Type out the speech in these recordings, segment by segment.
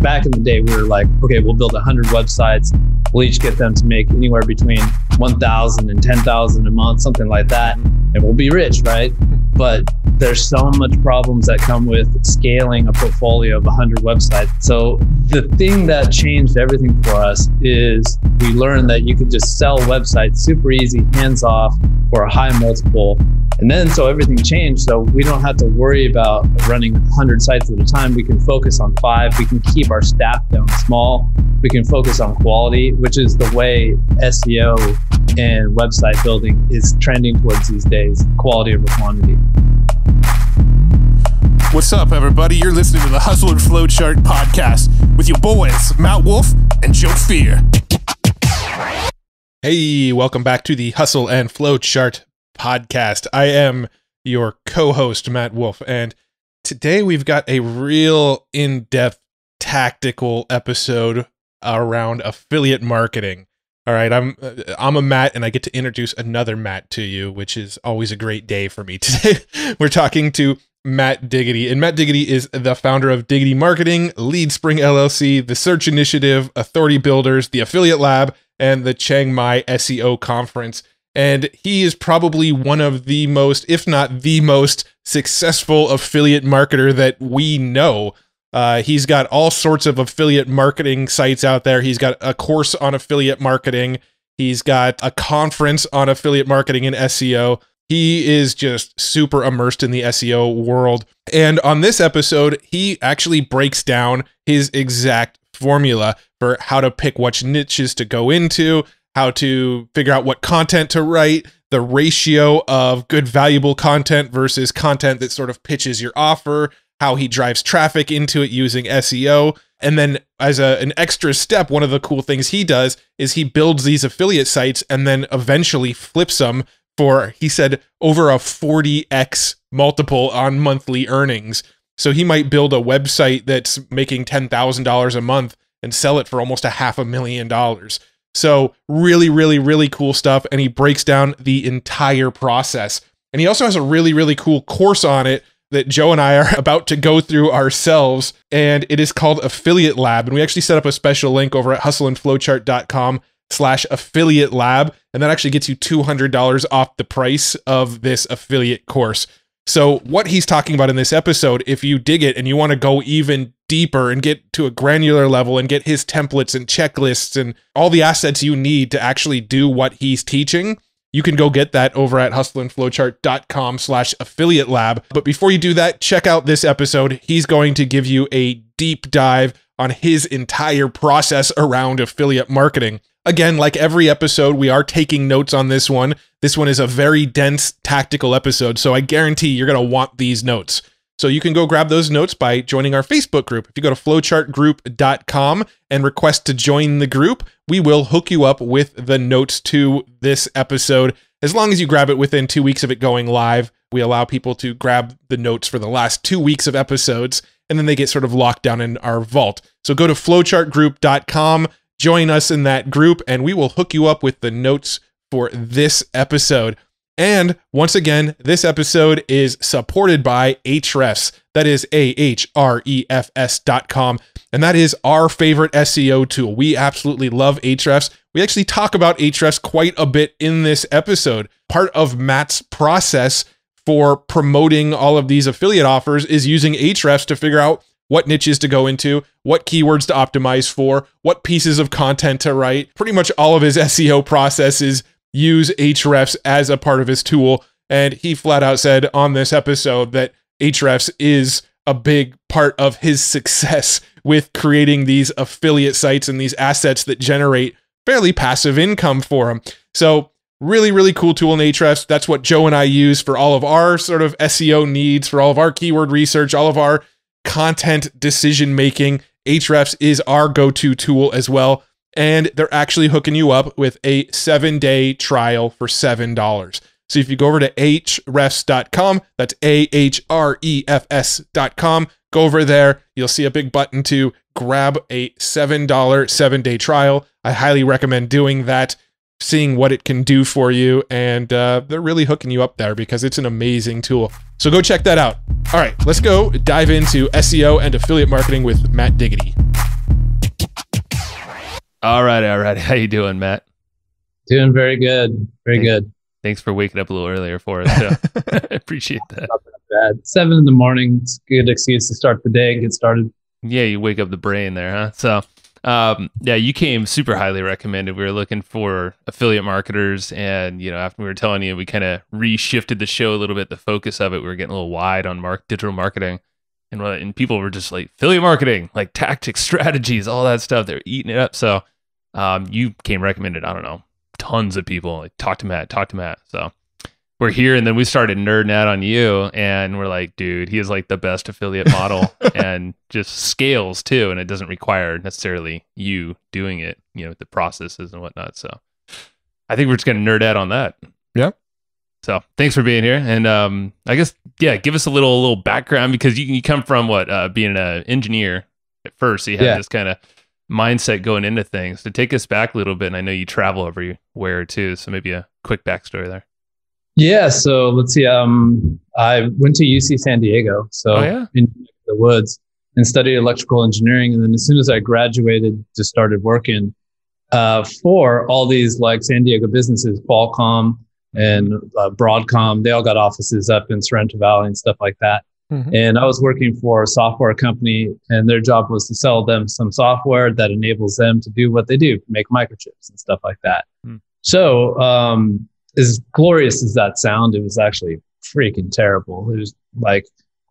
Back in the day, we were like, okay, we'll build 100 websites. We'll each get them to make anywhere between 1,000 and 10,000 a month, something like that. And we'll be rich, right? But there's so much problems that come with scaling a portfolio of 100 websites. So the thing that changed everything for us is we learned that you could just sell websites super easy, hands off, for a high multiple. And then so everything changed. So we don't have to worry about running 100 sites at a time. We can focus on 5. We can keep our staff down small. We can focus on quality, which is the way SEO and website building is trending towards these days, quality over quantity. What's up, everybody? You're listening to the Hustle and Flowchart podcast with your boys, Matt Wolf and Joe Fier. Hey, welcome back to the Hustle and Flowchart podcast. I am your co-host, Matt Wolf, and today we've got a real in-depth tactical episode around affiliate marketing. All right, I'm a Matt, and I get to introduce another Matt to you, which is always a great day for me. Today, we're talking to Matt Diggity, and Matt Diggity is the founder of Diggity Marketing, Lead Spring LLC, the Search Initiative, Authority Builders, the Affiliate Lab, and the Chiang Mai SEO Conference. And he is probably one of the most, if not the most, successful affiliate marketer that we know. He's got all sorts of affiliate marketing sites out there. He's got a course on affiliate marketing. He's got a conference on affiliate marketing and SEO. He is just super immersed in the SEO world. And on this episode, he actually breaks down his exact formula for how to pick which niches to go into, how to figure out what content to write, the ratio of good, valuable content versus content that sort of pitches your offer, how he drives traffic into it using SEO. And then as an extra step, one of the cool things he does is he builds these affiliate sites and then eventually flips them for, he said, over a 40x multiple on monthly earnings. So he might build a website that's making $10,000 a month and sell it for almost $500,000. So really, really, really cool stuff. And he breaks down the entire process. And he also has a really, really cool course on it that Joe and I are about to go through ourselves. And it is called Affiliate Lab. And we actually set up a special link over at hustleandflowchart.com/affiliate lab. And that actually gets you $200 off the price of this affiliate course. So what he's talking about in this episode, if you dig it and you want to go even deeper and get to a granular level and get his templates and checklists and all the assets you need to actually do what he's teaching, you can go get that over at hustleandflowchart.com/affiliate lab. But before you do that, check out this episode. He's going to give you a deep dive on his entire process around affiliate marketing. Again, like every episode, we are taking notes on this one. This one is a very dense tactical episode, so I guarantee you're going to want these notes. So you can go grab those notes by joining our Facebook group. If you go to flowchartgroup.com and request to join the group, we will hook you up with the notes to this episode. As long as you grab it within 2 weeks of it going live, we allow people to grab the notes for the last 2 weeks of episodes, and then they get sort of locked down in our vault. So go to flowchartgroup.com, join us in that group, and we will hook you up with the notes for this episode. And once again, this episode is supported by Ahrefs. That is ahrefs.com. And that is our favorite SEO tool. We absolutely love Ahrefs. We actually talk about Ahrefs quite a bit in this episode. Part of Matt's process for promoting all of these affiliate offers is using Ahrefs to figure out what niches to go into, what keywords to optimize for, what pieces of content to write. Pretty much all of his SEO processes use Ahrefs as a part of his tool. And he flat out said on this episode that Ahrefs is a big part of his success with creating these affiliate sites and these assets that generate fairly passive income for him. So really, really cool tool in Ahrefs. That's what Joe and I use for all of our sort of SEO needs, for all of our keyword research, all of our content decision making. Ahrefs is our go-to tool as well. And they're actually hooking you up with a 7-day trial for $7. So if you go over to ahrefs.com, that's ahrefs.com, go over there, you'll see a big button to grab a $7 7-day trial. I highly recommend doing that, seeing what it can do for you. And they're really hooking you up there because it's an amazing tool. So go check that out. All right, let's go dive into SEO and affiliate marketing with Matt Diggity. All right, all right. How you doing, Matt? Doing very good. Very good. Thanks for waking up a little earlier for us. So. I appreciate that. Not that bad. 7 a.m. It's a good excuse to start the day and get started. Yeah, you wake up the brain there, huh? So, yeah, you came super highly recommended. We were looking for affiliate marketers, and after we were telling you, we kind of reshifted the show a little bit. The focus of it, we were getting a little wide on digital marketing, and people were just like affiliate marketing, like tactics, strategies, all that stuff. They're eating it up. So, you came recommended. I don't know, tons of people like talk to Matt. So. We're here, and then we started nerding out on you, and we're like, dude, he is like the best affiliate model and just scales too, and it doesn't require necessarily you doing it, the processes and whatnot. So I think we're just going to nerd out on that. Yeah. So thanks for being here. And I guess, yeah, give us a little background, because you come from being an engineer at first. So you had this kind of mindset going into things. So take us back a little bit, and I know you travel everywhere too. So maybe a quick backstory there. Yeah, so let's see. I went to UC San Diego, in the woods, and studied electrical engineering. And then as soon as I graduated, just started working for all these like San Diego businesses, Qualcomm and Broadcom. They all got offices up in Sorrento Valley and stuff like that. Mm-hmm. And I was working for a software company, and their job was to sell them some software that enables them to do what they do, make microchips and stuff like that. Mm. So, as glorious as that sound, it was actually freaking terrible. It was like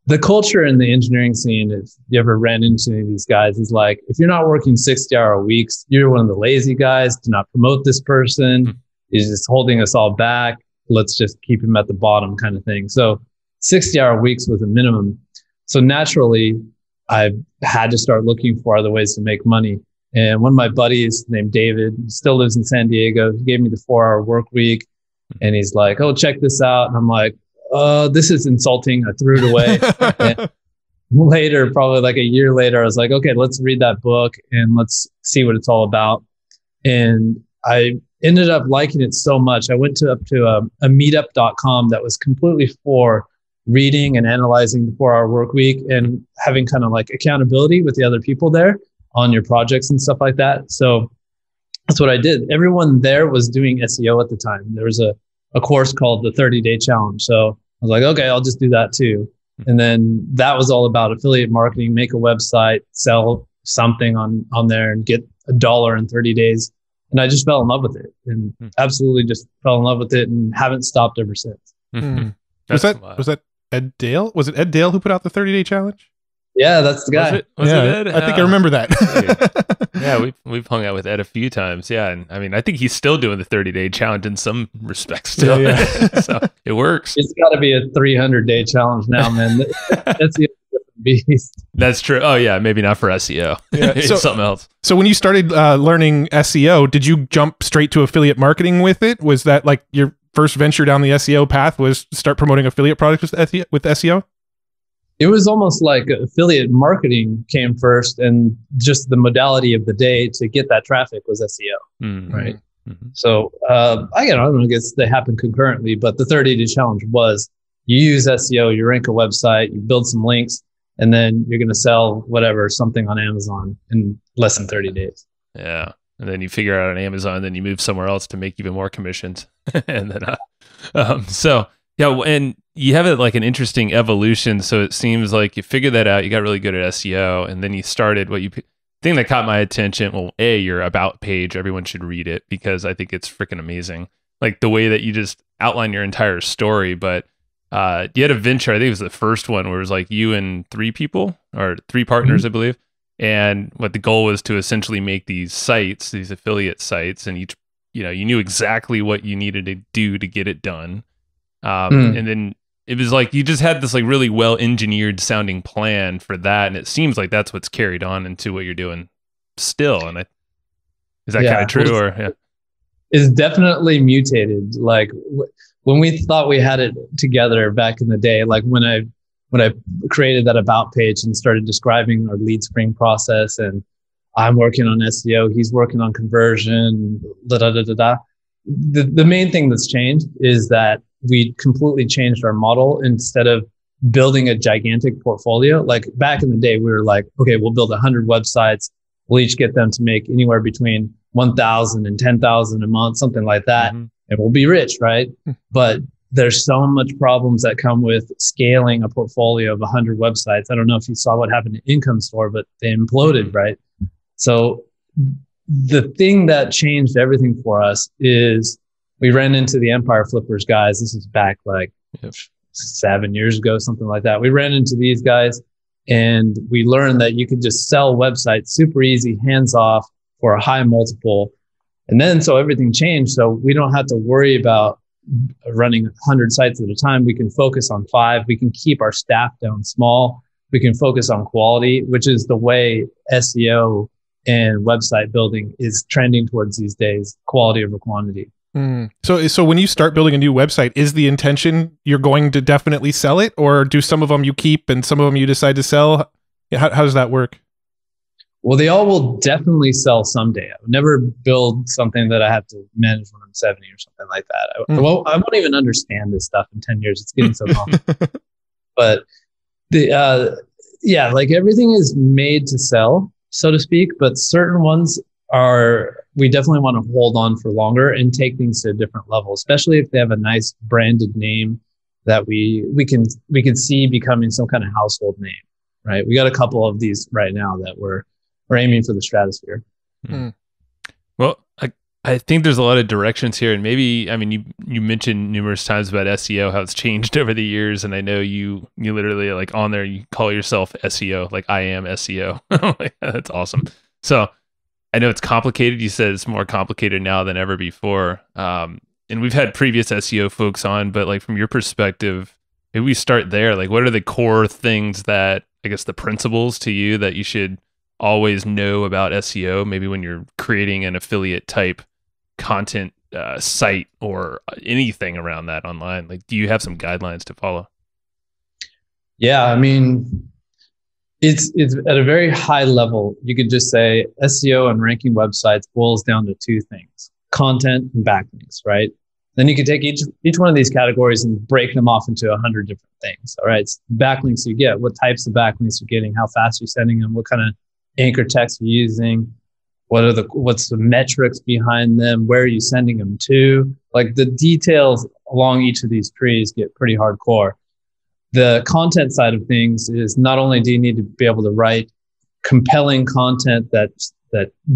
the culture in the engineering scene, if you ever ran into any of these guys, is like, if you're not working 60-hour weeks, you're one of the lazy guys. Do not promote this person. He's just holding us all back. Let's just keep him at the bottom kind of thing. So 60-hour weeks was a minimum. So naturally, I had to start looking for other ways to make money. And one of my buddies named David, still lives in San Diego, he gave me the 4-hour work week. And he's like, oh, check this out. And I'm like, this is insulting. I threw it away. And later, probably like a year later, I was like, okay, let's read that book and let's see what it's all about. And I ended up liking it so much. I went up to a meetup.com that was completely for reading and analyzing the 4-hour work week and having kind of like accountability with the other people there on your projects and stuff like that. So that's what I did. Everyone there was doing SEO at the time. There was a course called the 30-Day Challenge. So I was like, okay, I'll just do that too. And then that was all about affiliate marketing, make a website, sell something on there and get $1 in 30 days. And I just fell in love with it, and absolutely just fell in love with it, and haven't stopped ever since. Mm-hmm. Was that Ed Dale? Was it Ed Dale who put out the 30-Day Challenge? Yeah, that's the guy. Was it Ed? I think I remember that. Yeah, we've hung out with Ed a few times. Yeah, and I mean, I think he's still doing the 30-day challenge in some respects still. Yeah. So it works. It's got to be a 300-day challenge now, man. That's the beast. That's true. Oh yeah, maybe not for SEO. Yeah, so, something else. So when you started learning SEO, did you jump straight to affiliate marketing with it? Was that like your first venture down the SEO path? Was start promoting affiliate products with SEO? It was almost like affiliate marketing came first, and just the modality of the day to get that traffic was SEO, right? Mm-hmm. So I don't know, I guess they happen concurrently, but the 30-day challenge was you use SEO, you rank a website, you build some links, and then you're going to sell something on Amazon in less than 30 days. Yeah. And then you figure out on Amazon, then you move somewhere else to make even more commissions. And then, yeah, and you have it like an interesting evolution. So it seems like you figured that out, you got really good at SEO, and then you started thing that caught my attention. Well, your about page, everyone should read it because I think it's freaking amazing. Like the way that you just outline your entire story. But you had a venture, I think it was the first one, where it was like you and 3 people or 3 partners, I believe. And what the goal was to essentially make these sites, these affiliate sites, and each, you knew exactly what you needed to do to get it done. And then it was like you just had this like really well engineered sounding plan for that, and it seems like that's what's carried on into what you're doing still. And is that kind of true? Or it's definitely mutated. Like when we thought we had it together back in the day, like when I created that about page and started describing our lead screen process, and I'm working on SEO, he's working on conversion, The main thing that's changed is that we completely changed our model. Instead of building a gigantic portfolio, like back in the day, we were like, okay, we'll build 100 websites we'll each get them to make anywhere between 1,000 and 10,000 a month, something like that. And we'll be rich, right? But there's so much problems that come with scaling a portfolio of 100 websites. I don't know if you saw what happened to Income Store, but they imploded, right? So the thing that changed everything for us is we ran into the Empire Flippers guys. This is back like 7 years ago, something like that. We ran into these guys and we learned that you could just sell websites super easy, hands off for a high multiple. And then so everything changed. So we don't have to worry about running 100 sites at a time. We can focus on 5. We can keep our staff down small. We can focus on quality, which is the way SEO and website building is trending towards these days, quality over quantity. So when you start building a new website, is the intention you're going to definitely sell it, or do some of them you keep and some of them you decide to sell? How does that work? Well, they all will definitely sell someday. I would never build something that I have to manage when I'm 70 or something like that. I won't even understand this stuff in 10 years. It's getting so complicated. But like everything is made to sell, so to speak, but certain ones we definitely want to hold on for longer and take things to a different level, especially if they have a nice branded name that we can see becoming some kind of household name, right? We got a couple of these right now that we're aiming for the stratosphere. Well, I think there's a lot of directions here, and maybe, I mean, you mentioned numerous times about SEO, how it's changed over the years, and I know you literally, like, on there, you call yourself SEO, like, I am SEO. Like, that's awesome. So I know it's complicated. You said it's more complicated now than ever before. And we've had previous SEO folks on, but like from your perspective, maybe we start there. Like, what are the core things that, I guess, the principles to you that you should always know about SEO, maybe when you're creating an affiliate type content site or anything around that online? Like, do you have some guidelines to follow? Yeah, I mean, it's at a very high level. You could just say SEO and ranking websites boils down to 2 things: content and backlinks, right? Then you can take each one of these categories and break them off into 100 different things. All right, so backlinks you get, what types of backlinks you're getting, how fast you're sending them, what kind of anchor text you're using, what's the metrics behind them, where are you sending them to? Like, the details along each of these trees get pretty hardcore. The content side of things is not only do you need to be able to write compelling content that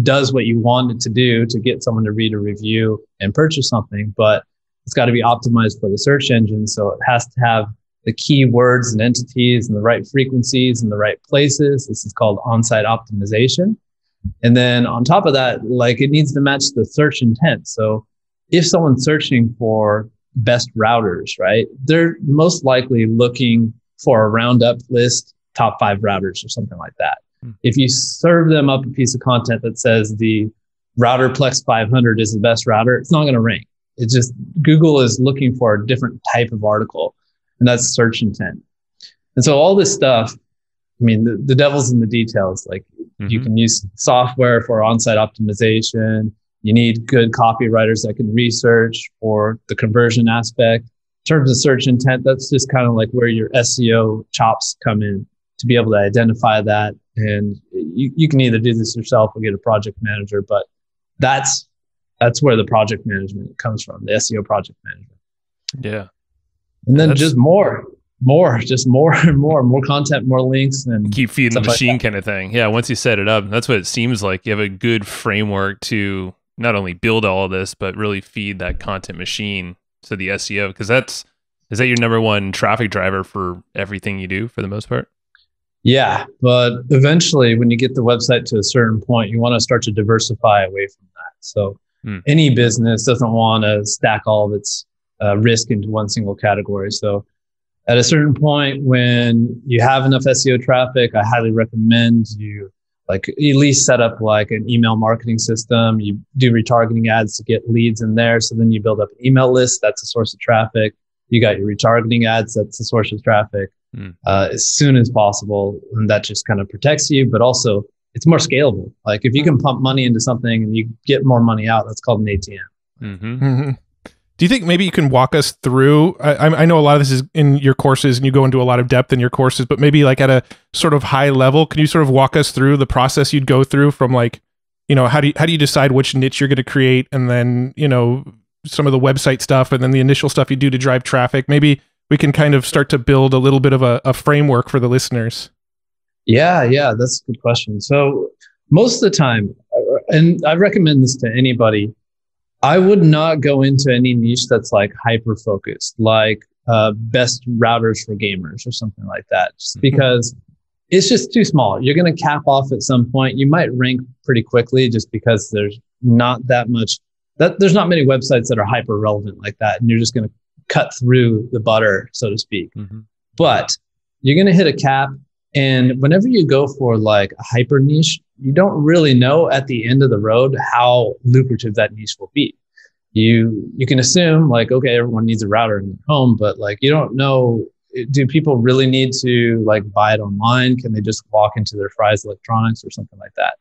does what you want it to do to get someone to read a review and purchase something, but it's got to be optimized for the search engine. So it has to have the keywords and entities and the right frequencies in the right places. This is called on-site optimization. And then on top of that, like, it needs to match the search intent. So if someone's searching for best routers, right, they're most likely looking for a roundup list, top 5 routers or something like that. If you serve them up a piece of content that says the router Plex 500 is the best router, it's not going to rank. It's just Google is looking for a different type of article, and that's search intent. And so all this stuff, I mean, the devil's in the details. Like, you can use software for on-site optimization. You need good copywriters that can research for the conversion aspect. In terms of search intent, that's just kind of like where your SEO chops come in, to be able to identify that. And you can either do this yourself or get a project manager, but that's where the project management comes from, the SEO project management. Yeah. And then just more and more content, more links, and keep feeding the machine, like, kind of thing. Yeah. Once you set it up, that's what it seems like. You have a good framework to not only build all of this, but really feed that content machine to the SEO. Because is that your number one traffic driver for everything you do for the most part? Yeah, but eventually when you get the website to a certain point, you want to start to diversify away from that. So any business doesn't want to stack all of its risk into one single category. So at a certain point, when you have enough SEO traffic, I highly recommend you at least set up like an email marketing system. You do retargeting ads to get leads in there. So then you build up an email list. That's a source of traffic. You got your retargeting ads. That's a source of traffic. As soon as possible. And that just kind of protects you, but also it's more scalable. Like, if you can pump money into something and you get more money out, that's called an ATM. Do you think maybe you can walk us through, I know a lot of this is in your courses and you go into a lot of depth in your courses, but maybe like at a sort of high level, can you sort of walk us through the process you'd go through from like, you know, how do you decide which niche you're going to create, and then, you know, some of the website stuff and then the initial stuff you do to drive traffic? Maybe we can kind of start to build a little bit of a framework for the listeners. Yeah, that's a good question. So most of the time, and I recommend this to anybody, I would not go into any niche that's like hyper focused, like best routers for gamers or something like that, just because it's just too small. You're going to cap off at some point. You might rank pretty quickly just because there's not that much, there's not many websites that are hyper relevant like that. And you're just going to cut through the butter, so to speak. But you're going to hit a cap. And whenever you go for like a hyper niche, you don't really know at the end of the road how lucrative that niche will be. You can assume like, okay, everyone needs a router in their home, but like, you don't know, do people really need to like buy it online? Can they just walk into their Fry's Electronics or something like that?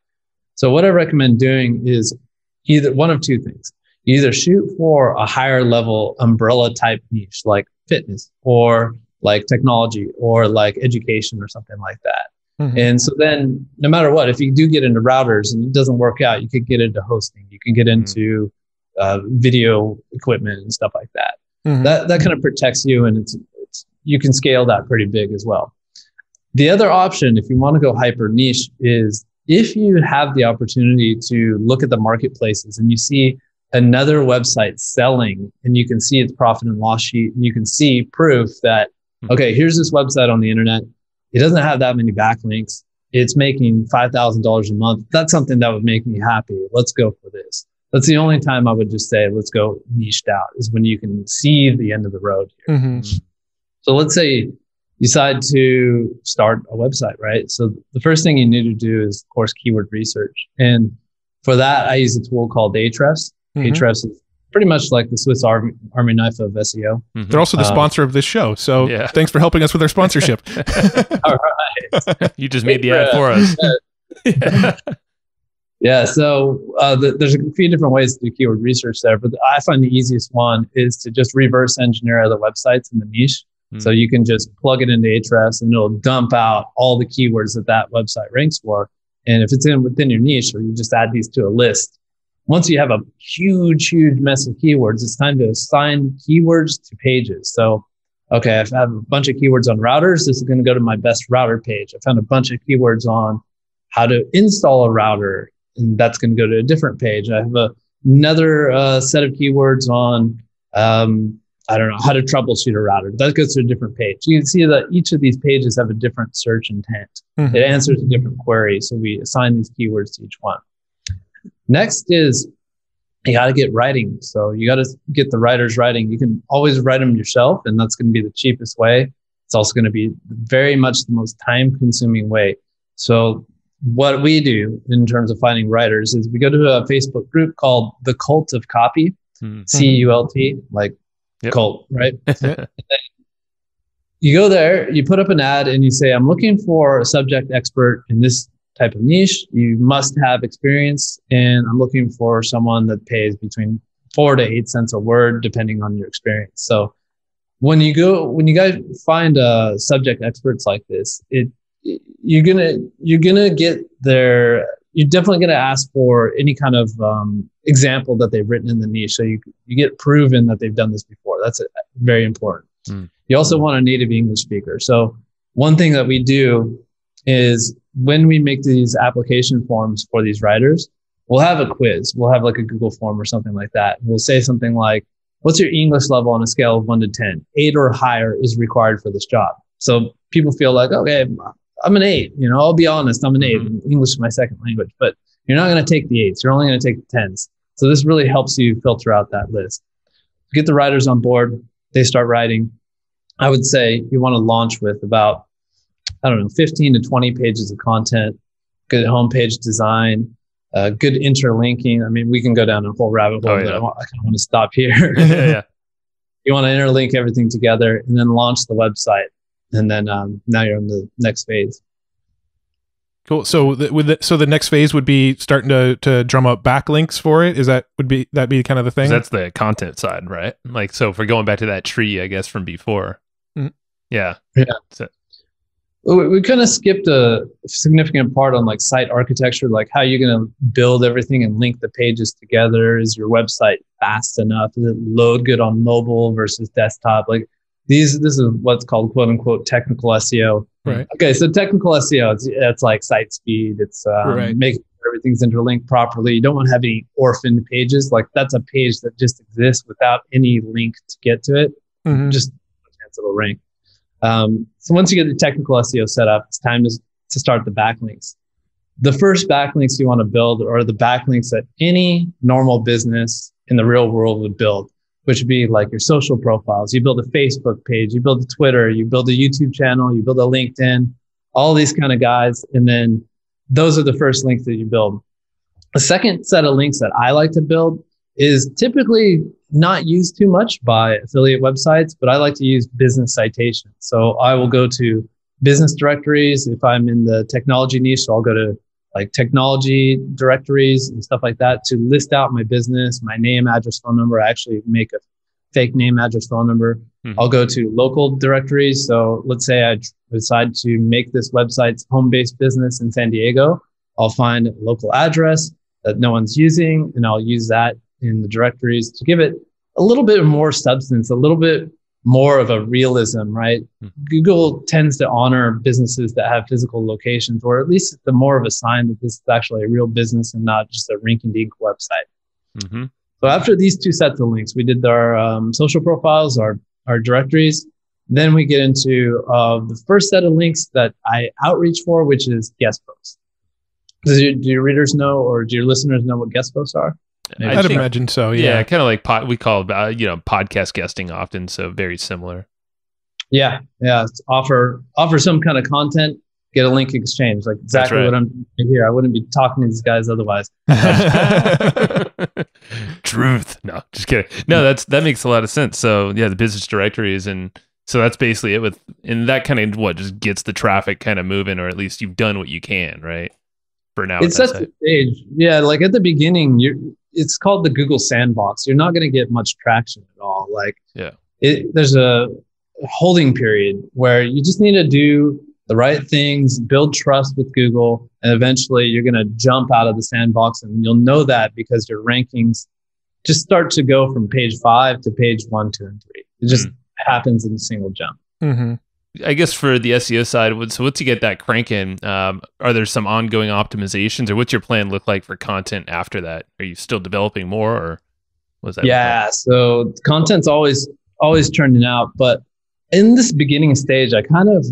So what I recommend doing is either one of two things. You either shoot for a higher level umbrella type niche like fitness or like technology or like education or something like that. And so then no matter what, if you do get into routers and it doesn't work out, you could get into hosting, you can get into video equipment and stuff like that. That kind of protects you, and it's you can scale that pretty big as well. The other option, if you want to go hyper niche, is if you have the opportunity to look at the marketplaces and you see another website selling and you can see its profit and loss sheet and you can see proof that, okay, here's this website on the internet. It doesn't have that many backlinks. It's making $5,000 a month. That's something that would make me happy. Let's go for this. That's the only time I would just say, let's go niched out, is when you can see the end of the road here. So let's say you decide to start a website, right? So the first thing you need to do is, of course, keyword research. And for that, I use a tool called Ahrefs. Ahrefs is pretty much like the Swiss Army knife of SEO. They're also the sponsor of this show. So thanks for helping us with our sponsorship. All right. You just made the ad for us. Yeah, so there's a few different ways to do keyword research there, but I find the easiest one is to just reverse engineer other websites in the niche. So you can just plug it into Ahrefs and it'll dump out all the keywords that website ranks for. And if it's within your niche, or you just add these to a list, once you have a huge mess of keywords, it's time to assign keywords to pages. So, okay, if I have a bunch of keywords on routers, this is going to go to my best router page. I found a bunch of keywords on how to install a router, and that's going to go to a different page. I have another set of keywords on, I don't know, how to troubleshoot a router. That goes to a different page. You can see that each of these pages have a different search intent. It answers a different query. So we assign these keywords to each one. Next is you got to get writing. So you got to get the writers writing. You can always write them yourself, and that's going to be the cheapest way. It's also going to be very much the most time-consuming way. So what we do in terms of finding writers is we go to a Facebook group called The Cult of Copy, CULT, like cult, right? You go there, you put up an ad, and you say, I'm looking for a subject expert in this type of niche. You must have experience, and I'm looking for someone that pays between 4 to 8 cents a word, depending on your experience. So when you guys find subject experts like this, you're gonna get their. You're definitely gonna ask for any kind of example that they've written in the niche, so you get proven that they've done this before. That's very important. You also want a native English speaker. So one thing that we do is when we make these application forms for these writers, we'll have a quiz. We'll have like a Google form or something like that. We'll say something like, what's your English level on a scale of 1 to 10? 8 or higher is required for this job. So people feel like, okay, I'm an 8. You know, I'll be honest, I'm an 8. English is my second language, but you're not going to take the 8s. You're only going to take the 10s. So this really helps you filter out that list. Get the writers on board. They start writing. I would say you want to launch with about, 15 to 20 pages of content, good homepage design, good interlinking. I mean, we can go down a whole rabbit hole, but I kind of want to stop here. You want to interlink everything together and then launch the website. And then now you're on the next phase. Cool. So the next phase would be starting to drum up backlinks for it. Would be kind of the thing? That's the content side, right? Like, so if we're going back to that tree, I guess, from before. Yeah. So, we kind of skipped a significant part on like site architecture, like how you're going to build everything and link the pages together. Is your website fast enough? Does it load good on mobile versus desktop? Like this is what's called quote unquote technical SEO. Right. Okay. So technical SEO, it's like site speed. It's making sure everything's interlinked properly. You don't want to have any orphaned pages. Like that's a page that just exists without any link to get to it. Just no chance it'll rank. So once you get the technical SEO set up, it's time to start the backlinks. The first backlinks you want to build are the backlinks that any normal business in the real world would build, which would be like your social profiles. You build a Facebook page, you build a Twitter, you build a YouTube channel, you build a LinkedIn, all these kind of guys. And then those are the first links that you build. The second set of links that I like to build is typically not used too much by affiliate websites, but I like to use business citations. So I will go to business directories. If I'm in the technology niche, so I'll go to like technology directories and stuff like that to list out my business, my name, address, phone number. I actually make a fake name, address, phone number. I'll go to local directories. So let's say I decide to make this website's home-based business in San Diego. I'll find a local address that no one's using, and I'll use that in the directories to give it a little bit more substance, a little bit more of a realism, right? Google tends to honor businesses that have physical locations, or at least it's more of a sign that this is actually a real business and not just a rinky-dink website. So after these two sets of links, we did our social profiles, our directories. Then we get into the first set of links that I outreach for, which is guest posts. Do your readers know, or do your listeners know what guest posts are? I'd imagine so. Yeah, kind of like we call podcast guesting often, so very similar. Yeah. It's offer some kind of content, get a link exchange, like exactly what I'm doing here. I wouldn't be talking to these guys otherwise. Truth. No, just kidding. No, that makes a lot of sense. So yeah, the business directories, and so that's basically it. And that kind of just gets the traffic kind of moving, or at least you've done what you can, right? For now, it sets the stage. Yeah, like at the beginning, it's called the Google sandbox. You're not going to get much traction at all. Like, there's a holding period where you just need to do the right things, build trust with Google, and eventually you're going to jump out of the sandbox, and you'll know that because your rankings just start to go from page 5 to page 1, 2, and 3. It just happens in a single jump. I guess for the SEO side, so once you get that cranking, are there some ongoing optimizations, or what's your plan look like for content after that? Are you still developing more, or was that? Yeah, so content's always churning out, but in this beginning stage, I kind of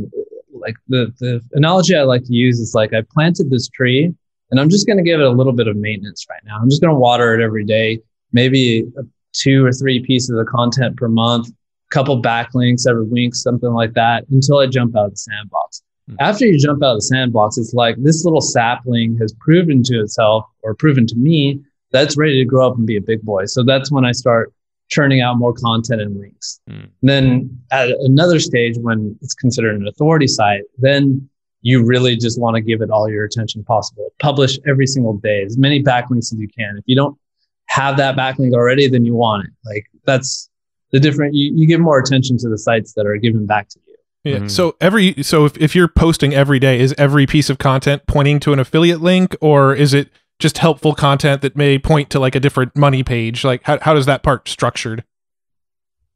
like the analogy I like to use is like I planted this tree, and I'm just going to give it a little bit of maintenance right now. I'm just going to water it every day, maybe 2 or 3 pieces of content per month. Couple backlinks every week, something like that, until I jump out of the sandbox. After you jump out of the sandbox, it's like this little sapling has proven to itself, or proven to me, that's ready to grow up and be a big boy. So that's when I start churning out more content and links. Then at another stage, when it's considered an authority site, then you really just want to give it all your attention possible. Publish every single day, as many backlinks as you can. If you don't have that backlink already, then you want it. Like that's the different, you give more attention to the sites that are given back to you. Yeah. So if you're posting every day, is every piece of content pointing to an affiliate link, or is it just helpful content that may point to like a different money page? Like how does that part structured?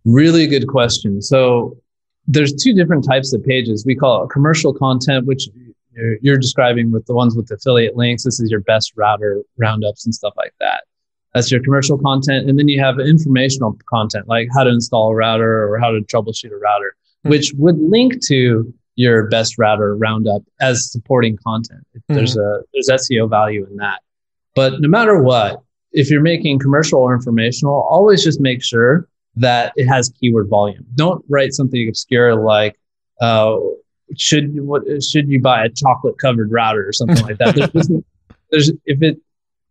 Really good question. So there's 2 different types of pages. We call it commercial content, which you're describing with the ones with affiliate links. This is your best router roundups and stuff like that. That's your commercial content. And then you have informational content, like how to install a router or how to troubleshoot a router, which would link to your best router roundup as supporting content. There's SEO value in that. But no matter what, if you're making commercial or informational, always just make sure that it has keyword volume. Don't write something obscure like, should you buy a chocolate covered router or something like that.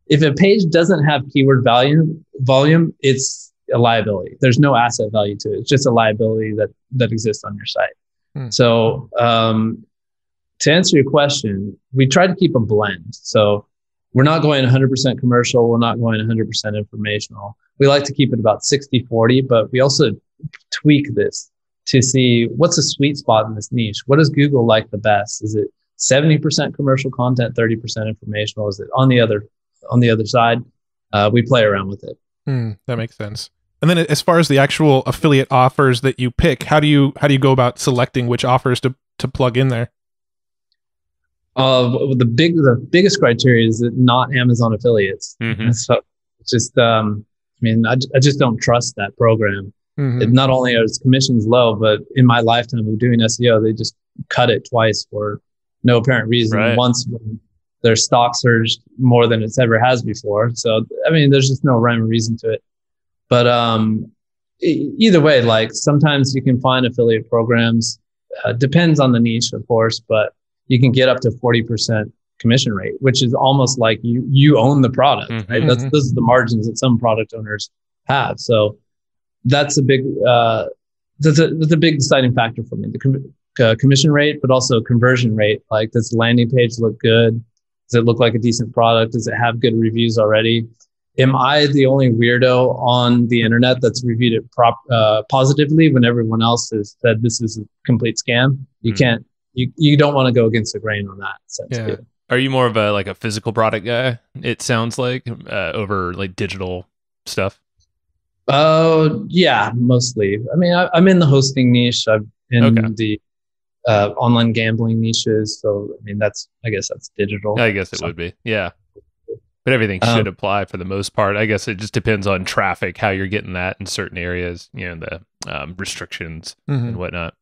If a page doesn't have keyword volume, it's a liability. There's no asset value to it. It's just a liability that exists on your site. So to answer your question, we try to keep a blend. So we're not going 100% commercial. We're not going 100% informational. We like to keep it about 60-40, but we also tweak this to see what's a sweet spot in this niche. What does Google like the best? Is it 70% commercial content, 30% informational? Is it on the other side? We play around with it. That makes sense. And then as far as the actual affiliate offers that you pick, how do you go about selecting which offers to plug in there? The biggest criteria is that not Amazon affiliates. So just, I just don't trust that program. Not only are its commissions low, but in my lifetime of doing SEO, they just cut it twice for no apparent reason. Right. Once when their stock surged more than it's ever has before. So, there's just no rhyme or reason to it. But either way, like sometimes you can find affiliate programs, depends on the niche, of course, but you can get up to 40% commission rate, which is almost like you own the product, right? Those are the margins that some product owners have. So that's a big that's a big deciding factor for me. The commission rate, but also conversion rate. Like, does the landing page look good? Does it look like a decent product? Does it have good reviews already? Am I the only weirdo on the internet that's reviewed it positively when everyone else has said this is a complete scam? You can't. You don't want to go against the grain on that sense. Yeah. Are you more of a physical product guy? It sounds like over like digital stuff. Yeah, mostly. I'm in the hosting niche. I'm in the online gambling niches. So I guess that's digital. I guess it would be. Yeah. But everything should apply for the most part. I guess it just depends on traffic, how you're getting that in certain areas, the restrictions and whatnot.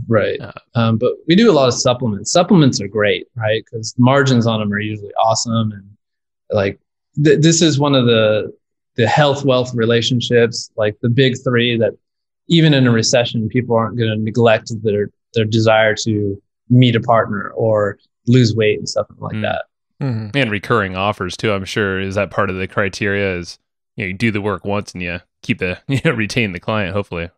Right. But we do a lot of supplements. Supplements are great, right? Because margins on them are usually awesome. And like this is one of the health wealth relationships, like the big three that even in a recession, people aren't going to neglect their desire to meet a partner or lose weight and stuff like that. And recurring offers too, I'm sure. Is that part of the criteria? Is you do the work once and you keep retain the client, hopefully.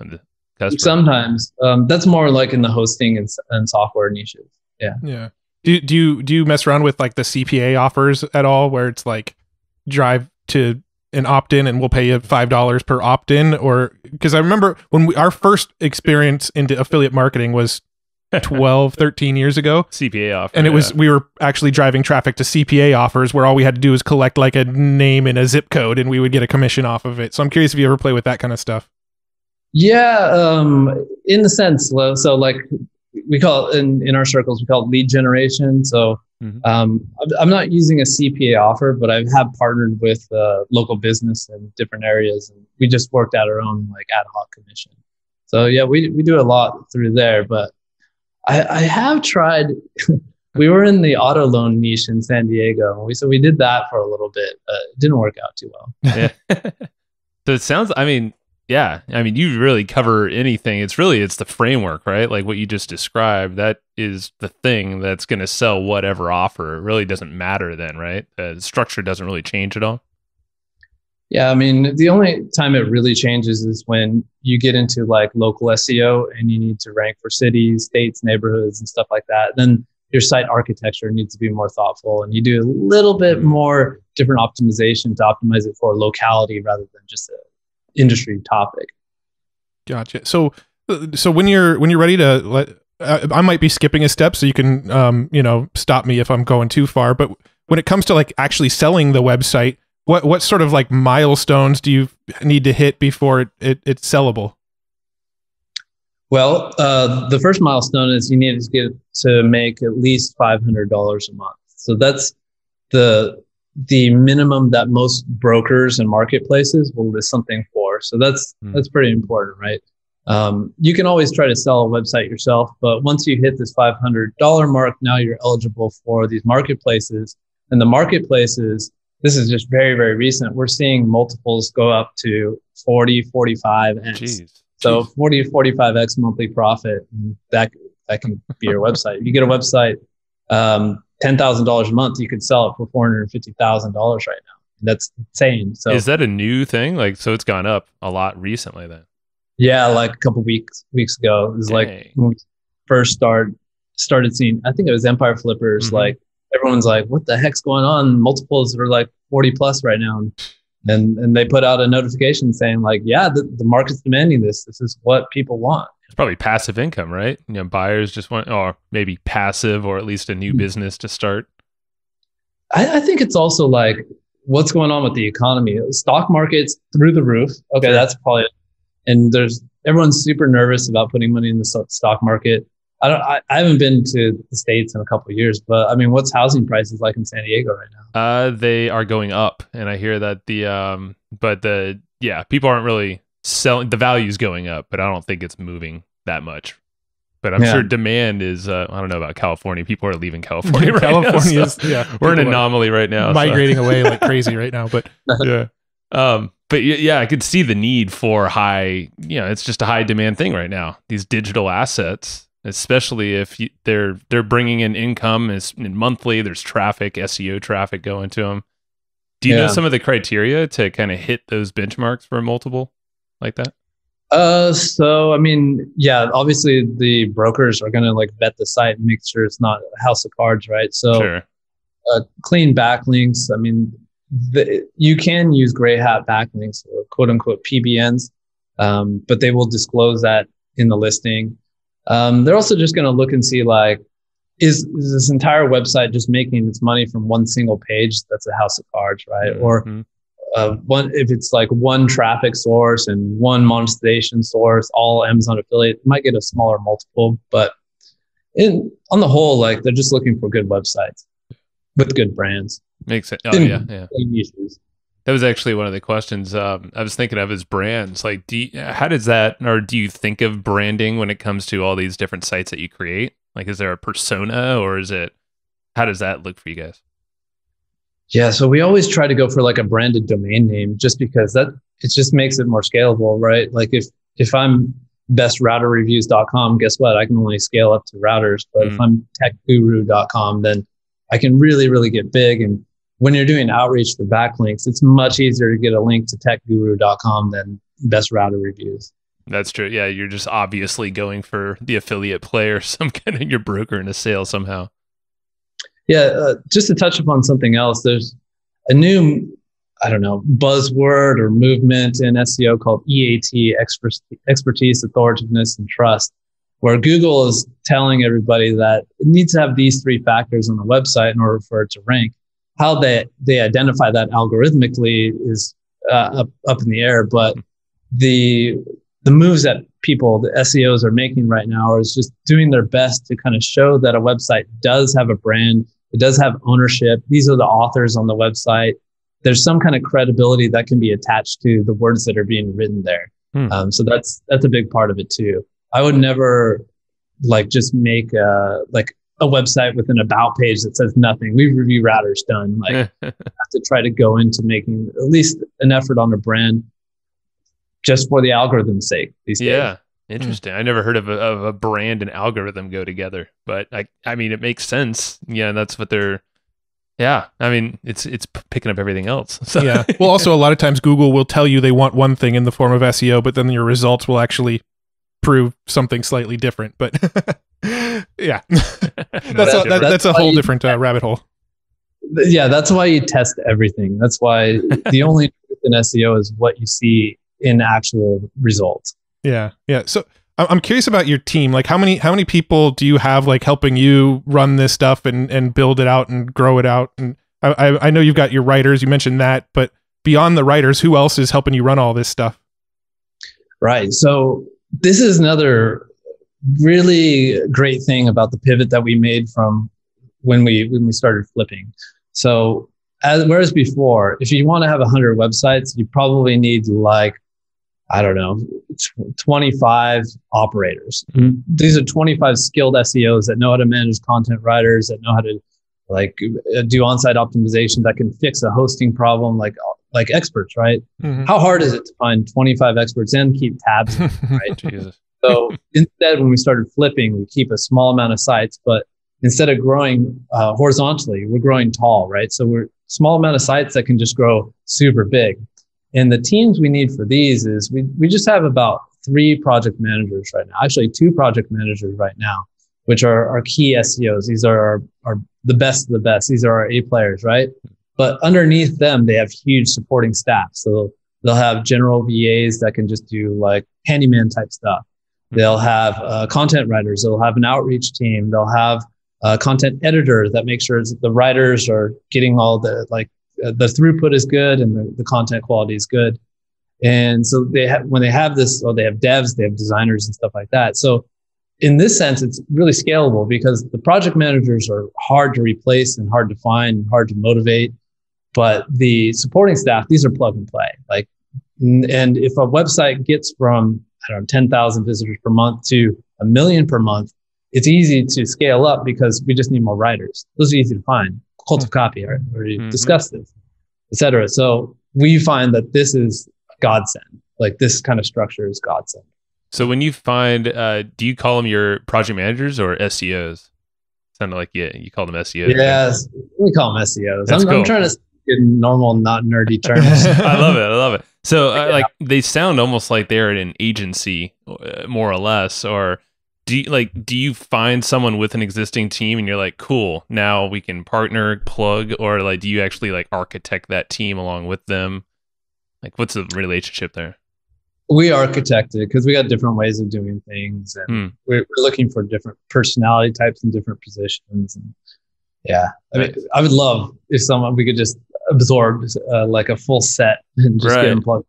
Sometimes that's more like in the hosting and software niches. Yeah. Do you mess around with like the CPA offers at all, where it's like drive to an opt-in and we'll pay you $5 per opt-in? Or because I remember when our first experience into affiliate marketing was 12, 13 years ago. CPA offer. And we were actually driving traffic to CPA offers where all we had to do was collect like a name and a zip code and we would get a commission off of it. So I'm curious if you ever play with that kind of stuff. Yeah, in the sense, so like we call it in our circles, we call it lead generation. So I'm not using a CPA offer, but I have partnered with local business in different areas, and we just worked out our own like ad hoc commission. So yeah, we do a lot through there. But I have tried. We were in the auto loan niche in San Diego, so we did that for a little bit. It didn't work out too well. Yeah. So it sounds. You really cover anything. It's the framework, right? Like what you just described, that is the thing that's going to sell whatever offer. It really doesn't matter then, right? The structure doesn't really change at all. Yeah, the only time it really changes is when you get into like local SEO and you need to rank for cities, states, neighborhoods, and stuff like that. Then your site architecture needs to be more thoughtful, and you do a little bit more different optimization to optimize it for locality rather than just a industry topic. Gotcha. So when you're ready to I might be skipping a step, so you can stop me if I'm going too far. But when it comes to like actually selling the website, what sort of like milestones do you need to hit before it's sellable? Well, the first milestone is you need to get to make at least $500 a month. So that's the minimum that most brokers and marketplaces will list something for. So that's pretty important, right? You can always try to sell a website yourself, but once you hit this $500 mark, now you're eligible for these marketplaces. And the marketplaces, this is just very, very recent. We're seeing multiples go up to 40, 45x. Jeez. So 40 to 45x monthly profit, that can be your website. If you get a website, $10,000 a month, you could sell it for $450,000 right now. That's insane. So is that a new thing? Like, so it's gone up a lot recently then? Yeah, like a couple weeks ago. It was like when we first started started seeing, I think it was Empire Flippers, like everyone's like, what the heck's going on? Multiples are like 40 plus right now. And they put out a notification saying like, yeah, the market's demanding this. This is what people want. It's probably passive income, right? Buyers just want, or maybe passive, or at least a new business to start. I think it's also like what's going on with the economy. The stock market's through the roof. Okay, sure. That's probably, and everyone's super nervous about putting money in the stock market. I haven't been to the States in a couple of years, but I mean, what's housing prices like in San Diego right now? They are going up, and I hear that people aren't really selling. The value's going up, but I don't think it's moving that much. But I'm sure demand is. I don't know about California. People are leaving California. California is we're an anomaly right now, migrating away like crazy right now. But yeah. But yeah, I could see the need for high. It's just a high demand thing right now. These digital assets. Especially if they're bringing in income is monthly, there's traffic, SEO traffic going to them. Do you know some of the criteria to kind of hit those benchmarks for a multiple like that? So I mean, yeah, obviously the brokers are going to like vet the site and make sure it's not a house of cards, right? So sure. Clean backlinks. I mean, you can use gray hat backlinks, or quote unquote PBNs, but they will disclose that in the listing. They're also just going to look and see like, is this entire website just making its money from one single page? That's a house of cards, right? Mm-hmm. Or if it's like one traffic source and one monetization source, all Amazon affiliate, it might get a smaller multiple. But on the whole, like they're just looking for good websites with good brands. Makes sense. Oh yeah. Niches. That was actually one of the questions I was thinking of is brands. Like, how does that, or do you think of branding when it comes to all these different sites that you create? Like, is there a persona, or how does that look for you guys? Yeah, so we always try to go for like a branded domain name, just because it just makes it more scalable, right? Like if I'm bestrouterreviews.com, guess what? I can only scale up to routers. But if I'm techguru.com, then I can really, really get big. And when you're doing outreach for backlinks, it's much easier to get a link to techguru.com than Best Router Reviews. That's true. Yeah, you're just obviously going for the affiliate play or some kind of your broker in a sale somehow. Yeah, just to touch upon something else, there's a new, buzzword or movement in SEO called EAT, expertise, authoritativeness, and trust, where Google is telling everybody that it needs to have these three factors on the website in order for it to rank. How they identify that algorithmically is up in the air, but the moves that the SEOs are making right now is just doing their best to kind of show that a website does have a brand, it does have ownership. These are the authors on the website. There's some kind of credibility that can be attached to the words that are being written there. So that's a big part of it too. I would never just make a website with an about page that says nothing. We review routers done. Like have to try to go into making at least an effort on the brand just for the algorithm's sake these days. Yeah. Interesting. I never heard of a brand and algorithm go together, but I mean, it makes sense. Yeah. That's what I mean, it's picking up everything else. So. Yeah. Well, also a lot of times Google will tell you they want one thing in the form of SEO, but then your results will actually prove something slightly different. But yeah, that's a whole different rabbit hole. Yeah, that's why you test everything. That's why the only truth in SEO is what you see in actual results. Yeah. So I'm curious about your team. Like, how many people do you have like helping you run this stuff and build it out and grow it out? And I know you've got your writers. You mentioned that, but beyond the writers, who else is helping you run all this stuff? Right. So this is another really great thing about the pivot that we made from when we started flipping. So whereas before, if you want to have 100 websites, you probably need 25 operators. Mm-hmm. These are 25 skilled SEOs that know how to manage content writers, that know how to do on-site optimization, that can fix a hosting problem like experts, right? Mm-hmm. How hard is it to find 25 experts and keep tabs, right? Jesus. So instead, when we started flipping, we keep a small amount of sites, but instead of growing horizontally, we're growing tall, right? So we're small amount of sites that can just grow super big. And the teams we need for these is we just have about 3 project managers right now, actually 2 project managers right now. which are our key SEOs. These are our the best of the best. These are our A players, right? But underneath them, they have huge supporting staff. So they'll have general VAs that can just do like handyman type stuff. They'll have content writers. They'll have an outreach team. They'll have a content editor that makes sure that the writers are getting all the the throughput is good and the content quality is good. And so when they have this, they have devs, they have designers and stuff like that. So in this sense, it's really scalable because the project managers are hard to replace and hard to find, hard to motivate. But the supporting staff, these are plug and play. And if a website gets from, 10,000 visitors per month to 1 million per month, it's easy to scale up because we just need more writers. Those are easy to find. Cult of copy, or you discussed this, et cetera. So we find that this is godsend. Like this kind of structure is godsend. So when you find, do you call them your project managers or SEOs? Sounded like you call them SEOs. Yes, right? We call them SEOs. That's cool. I'm trying to speak in normal, not nerdy terms. I love it. So like they sound almost like they're an agency, more or less. Or do you find someone with an existing team and you're like, cool, now we can partner, plug, or like do you actually like architect that team along with them? Like what's the relationship there? We architected because we got different ways of doing things, and we're looking for different personality types and different positions. And yeah, I mean, I would love if we could just absorb like a full set and just get them plugged.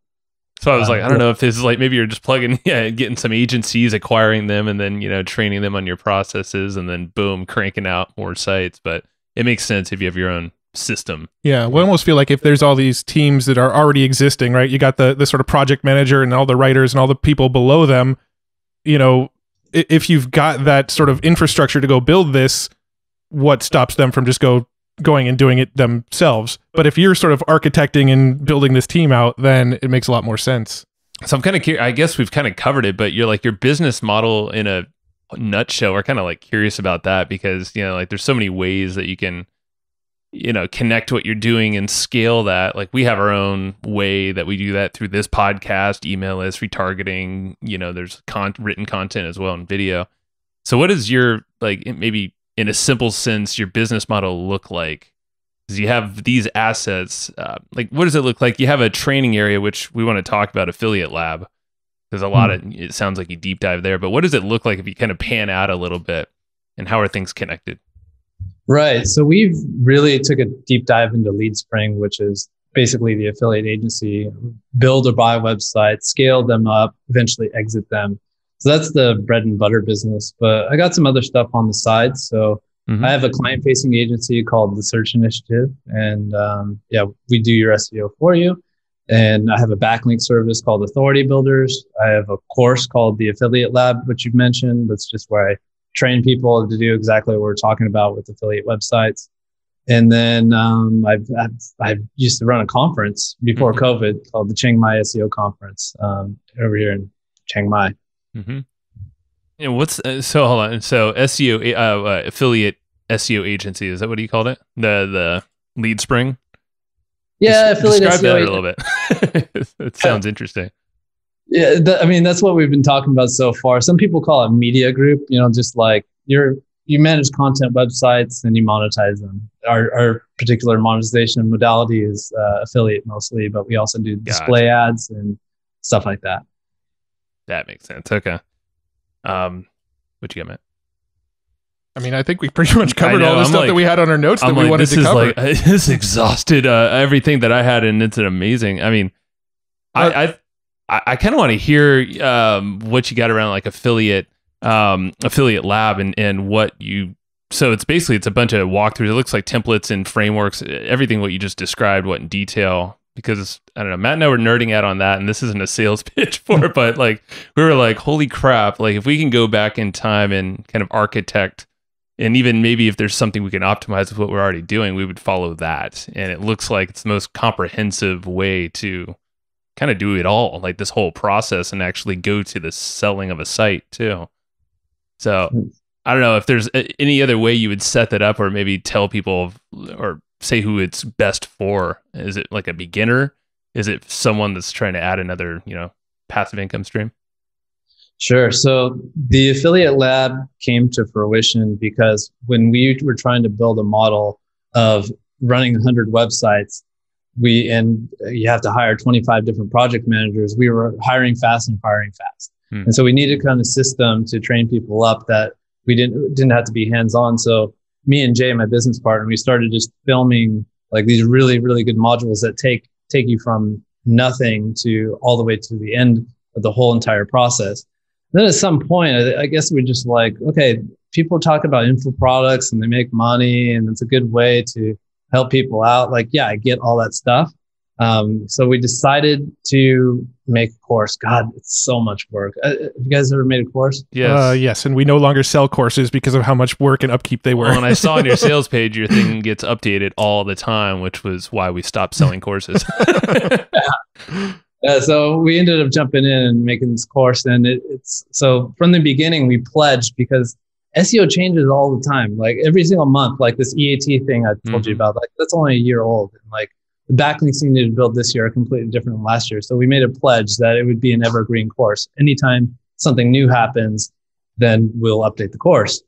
So I was like, I don't know if this is like maybe you're just plugging, getting some agencies, acquiring them, and then training them on your processes, and then boom, cranking out more sites. But it makes sense if you have your own system. Yeah, we almost feel like if there's all these teams that are already existing, right? You got the sort of project manager and all the writers and all the people below them. If you've got that sort of infrastructure to go build this, what stops them from just going and doing it themselves? But if you're sort of architecting and building this team out, then it makes a lot more sense. So I'm kind of curious. I guess we've kind of covered it, but you're like your business model in a nutshell. We're kind of like curious about that because like there's so many ways that you can connect what you're doing and scale that. Like we have our own way that we do that through this podcast, email list, retargeting, there's written content as well and video. So what is your, like maybe in a simple sense, your business model look like? Because you have these assets, like what does it look like? You have a training area, which we want to talk about, Affiliate Lab. There's a lot of, it sounds like you deep dive there, but what does it look like if you kind of pan out a little bit and how are things connected? Right. So we've really took a deep dive into LeadSpring, which is basically the affiliate agency, build or buy websites, scale them up, eventually exit them. So that's the bread and butter business. But I got some other stuff on the side. So I have a client-facing agency called The Search Initiative. And we do your SEO for you. And I have a backlink service called Authority Builders. I have a course called the Affiliate Lab, which you mentioned. That's just where I train people to do exactly what we're talking about with affiliate websites. And then I used to run a conference before COVID called the Chiang Mai SEO Conference over here in Chiang Mai. And what's so hold on? So SEO affiliate SEO agency, is that what you called it? The LeadSpring? Yeah, affiliate describe SEO that a little bit. It sounds interesting. Yeah, that's what we've been talking about so far. Some people call it media group, just like you manage content websites and you monetize them. Our particular monetization modality is affiliate mostly, but we also do display ads and stuff like that. That makes sense. Okay. What you got, Matt? I mean, I think we pretty much covered all the stuff that we had on our notes that we wanted to cover. This exhausted everything that I had, and it's an amazing. I mean, I kind of want to hear what you got around like affiliate lab and what you. So it's a bunch of walkthroughs. It looks like templates and frameworks, everything what you just described, what in detail. Because I don't know, Matt and I were nerding out on that, and this isn't a sales pitch for it, but like we were like, holy crap! Like if we can go back in time and kind of architect, and even maybe if there's something we can optimize with what we're already doing, we would follow that. And it looks like it's the most comprehensive way to kind of do it all, like this whole process, and actually go to the selling of a site too. So I don't know if there's any other way you would set that up, or maybe tell people or say who it's best for. Is it like a beginner? Is it someone that's trying to add another, passive income stream? Sure. So the affiliate lab came to fruition because when we were trying to build a model of running 100 websites, and you have to hire 25 different project managers. We were hiring fast and firing fast. And so we needed kind of system to train people up that we didn't have to be hands-on. So me and Jay, my business partner, we started just filming like these really, really good modules that take you from nothing to all the way to the end of the whole entire process. Then at some point, I guess we're just like, okay, people talk about info products and they make money and it's a good way to help people out. Like, yeah, I get all that stuff. So we decided to make a course. God, it's so much work. Have you guys ever made a course? Yes. Yes. And we no longer sell courses because of how much work and upkeep they were. Well, and I saw on your sales page, your thing gets updated all the time, which was why we stopped selling courses. Yeah, so we ended up jumping in and making this course. And it's so from the beginning, we pledged because SEO changes all the time. Like every single month, like this EAT thing I told you about, like that's only a year old. And like the backlinks we needed to build this year are completely different than last year. So we made a pledge that it would be an evergreen course. Anytime something new happens, then we'll update the course.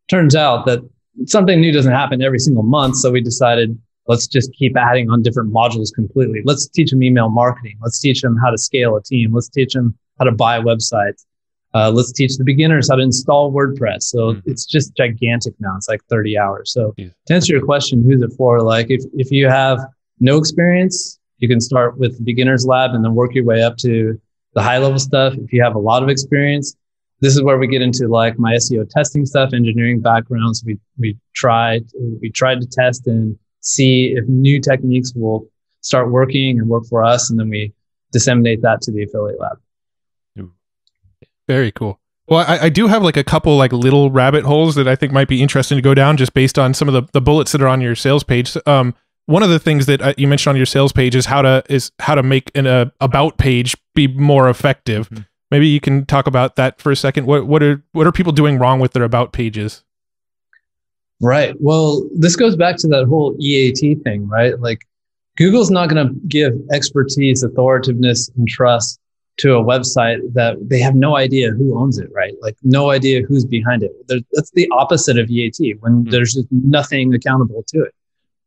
Turns out that something new doesn't happen every single month. So we decided, let's just keep adding on different modules completely. Let's teach them email marketing. Let's teach them how to scale a team. Let's teach them how to buy websites. Let's teach the beginners how to install WordPress. So it's just gigantic now. It's like 30 hours. So to answer your question, who's it for? Like if you have no experience, you can start with the beginners lab and then work your way up to the high level stuff. If you have a lot of experience, this is where we get into like my SEO testing stuff, engineering backgrounds. We tried to test and see if new techniques will start working and work for us. And then we disseminate that to the affiliate lab. Very cool. Well, I do have like a couple like little rabbit holes that I think might be interesting to go down just based on some of the bullets that are on your sales page. One of the things that you mentioned on your sales page is how to make an about page be more effective. Maybe you can talk about that for a second. What are people doing wrong with their about pages? Right. Well, this goes back to that whole EAT thing, right? Like Google's not going to give expertise, authoritativeness, and trust to a website that they have no idea who owns it, right? Like no idea who's behind it. That's the opposite of EAT when there's just nothing accountable to it.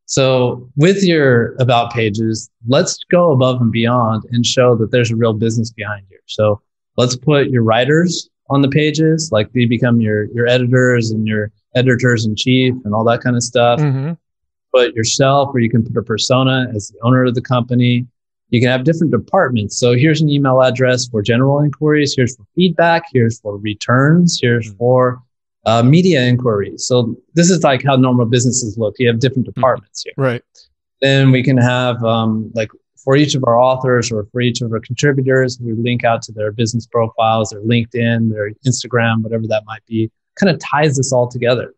So with your about pages, let's go above and beyond and show that there's a real business behind here. So let's put your writers on the pages, like they become your editors and your editors in chief and all that kind of stuff. Put yourself, or you can put a persona as the owner of the company. You can have different departments. So here's an email address for general inquiries. Here's for feedback. Here's for returns. Here's for media inquiries. So this is like how normal businesses look. You have different departments here. Right. Then we can have like for each of our authors or for each of our contributors, we link out to their business profiles, their LinkedIn, their Instagram, whatever that might be. Kind of ties this all together.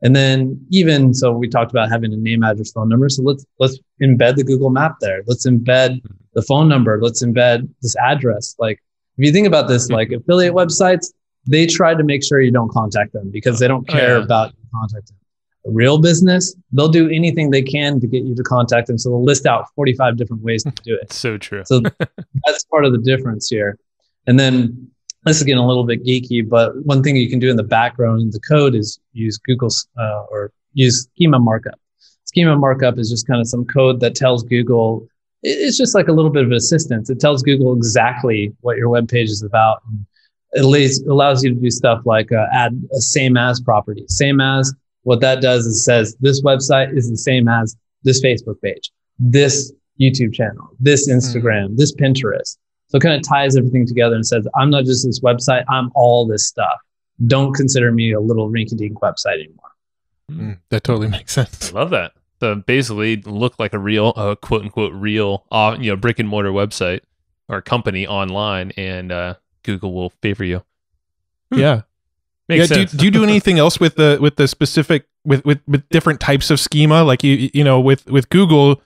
And then even so, we talked about having a name, address, phone number. So let's embed the Google map there. Let's embed the phone number. Let's embed this address. Like if you think about this, like affiliate websites, they try to make sure you don't contact them because they don't care about you contacting them. A real business, they'll do anything they can to get you to contact them. So they'll list out 45 different ways to do it. So true. So that's part of the difference here. And then this is getting a little bit geeky, but one thing you can do in the background in the code is use Google's or use schema markup. Schema markup is just kind of some code that tells Google, it's just like a little bit of assistance. It tells Google exactly what your web page is about. And it allows you to do stuff like add a same as property. Same as, what that does is says this website is the same as this Facebook page, this YouTube channel, this Instagram, this Pinterest. So it kind of ties everything together and says, I'm not just this website, I'm all this stuff. Don't consider me a little rinky-dink website anymore. That totally makes sense. I love that. So basically look like a real, quote unquote, real, brick and mortar website or company online, and Google will favor you. Yeah. Makes sense. Do you do anything else with the specific, with different types of schema? Like with Google,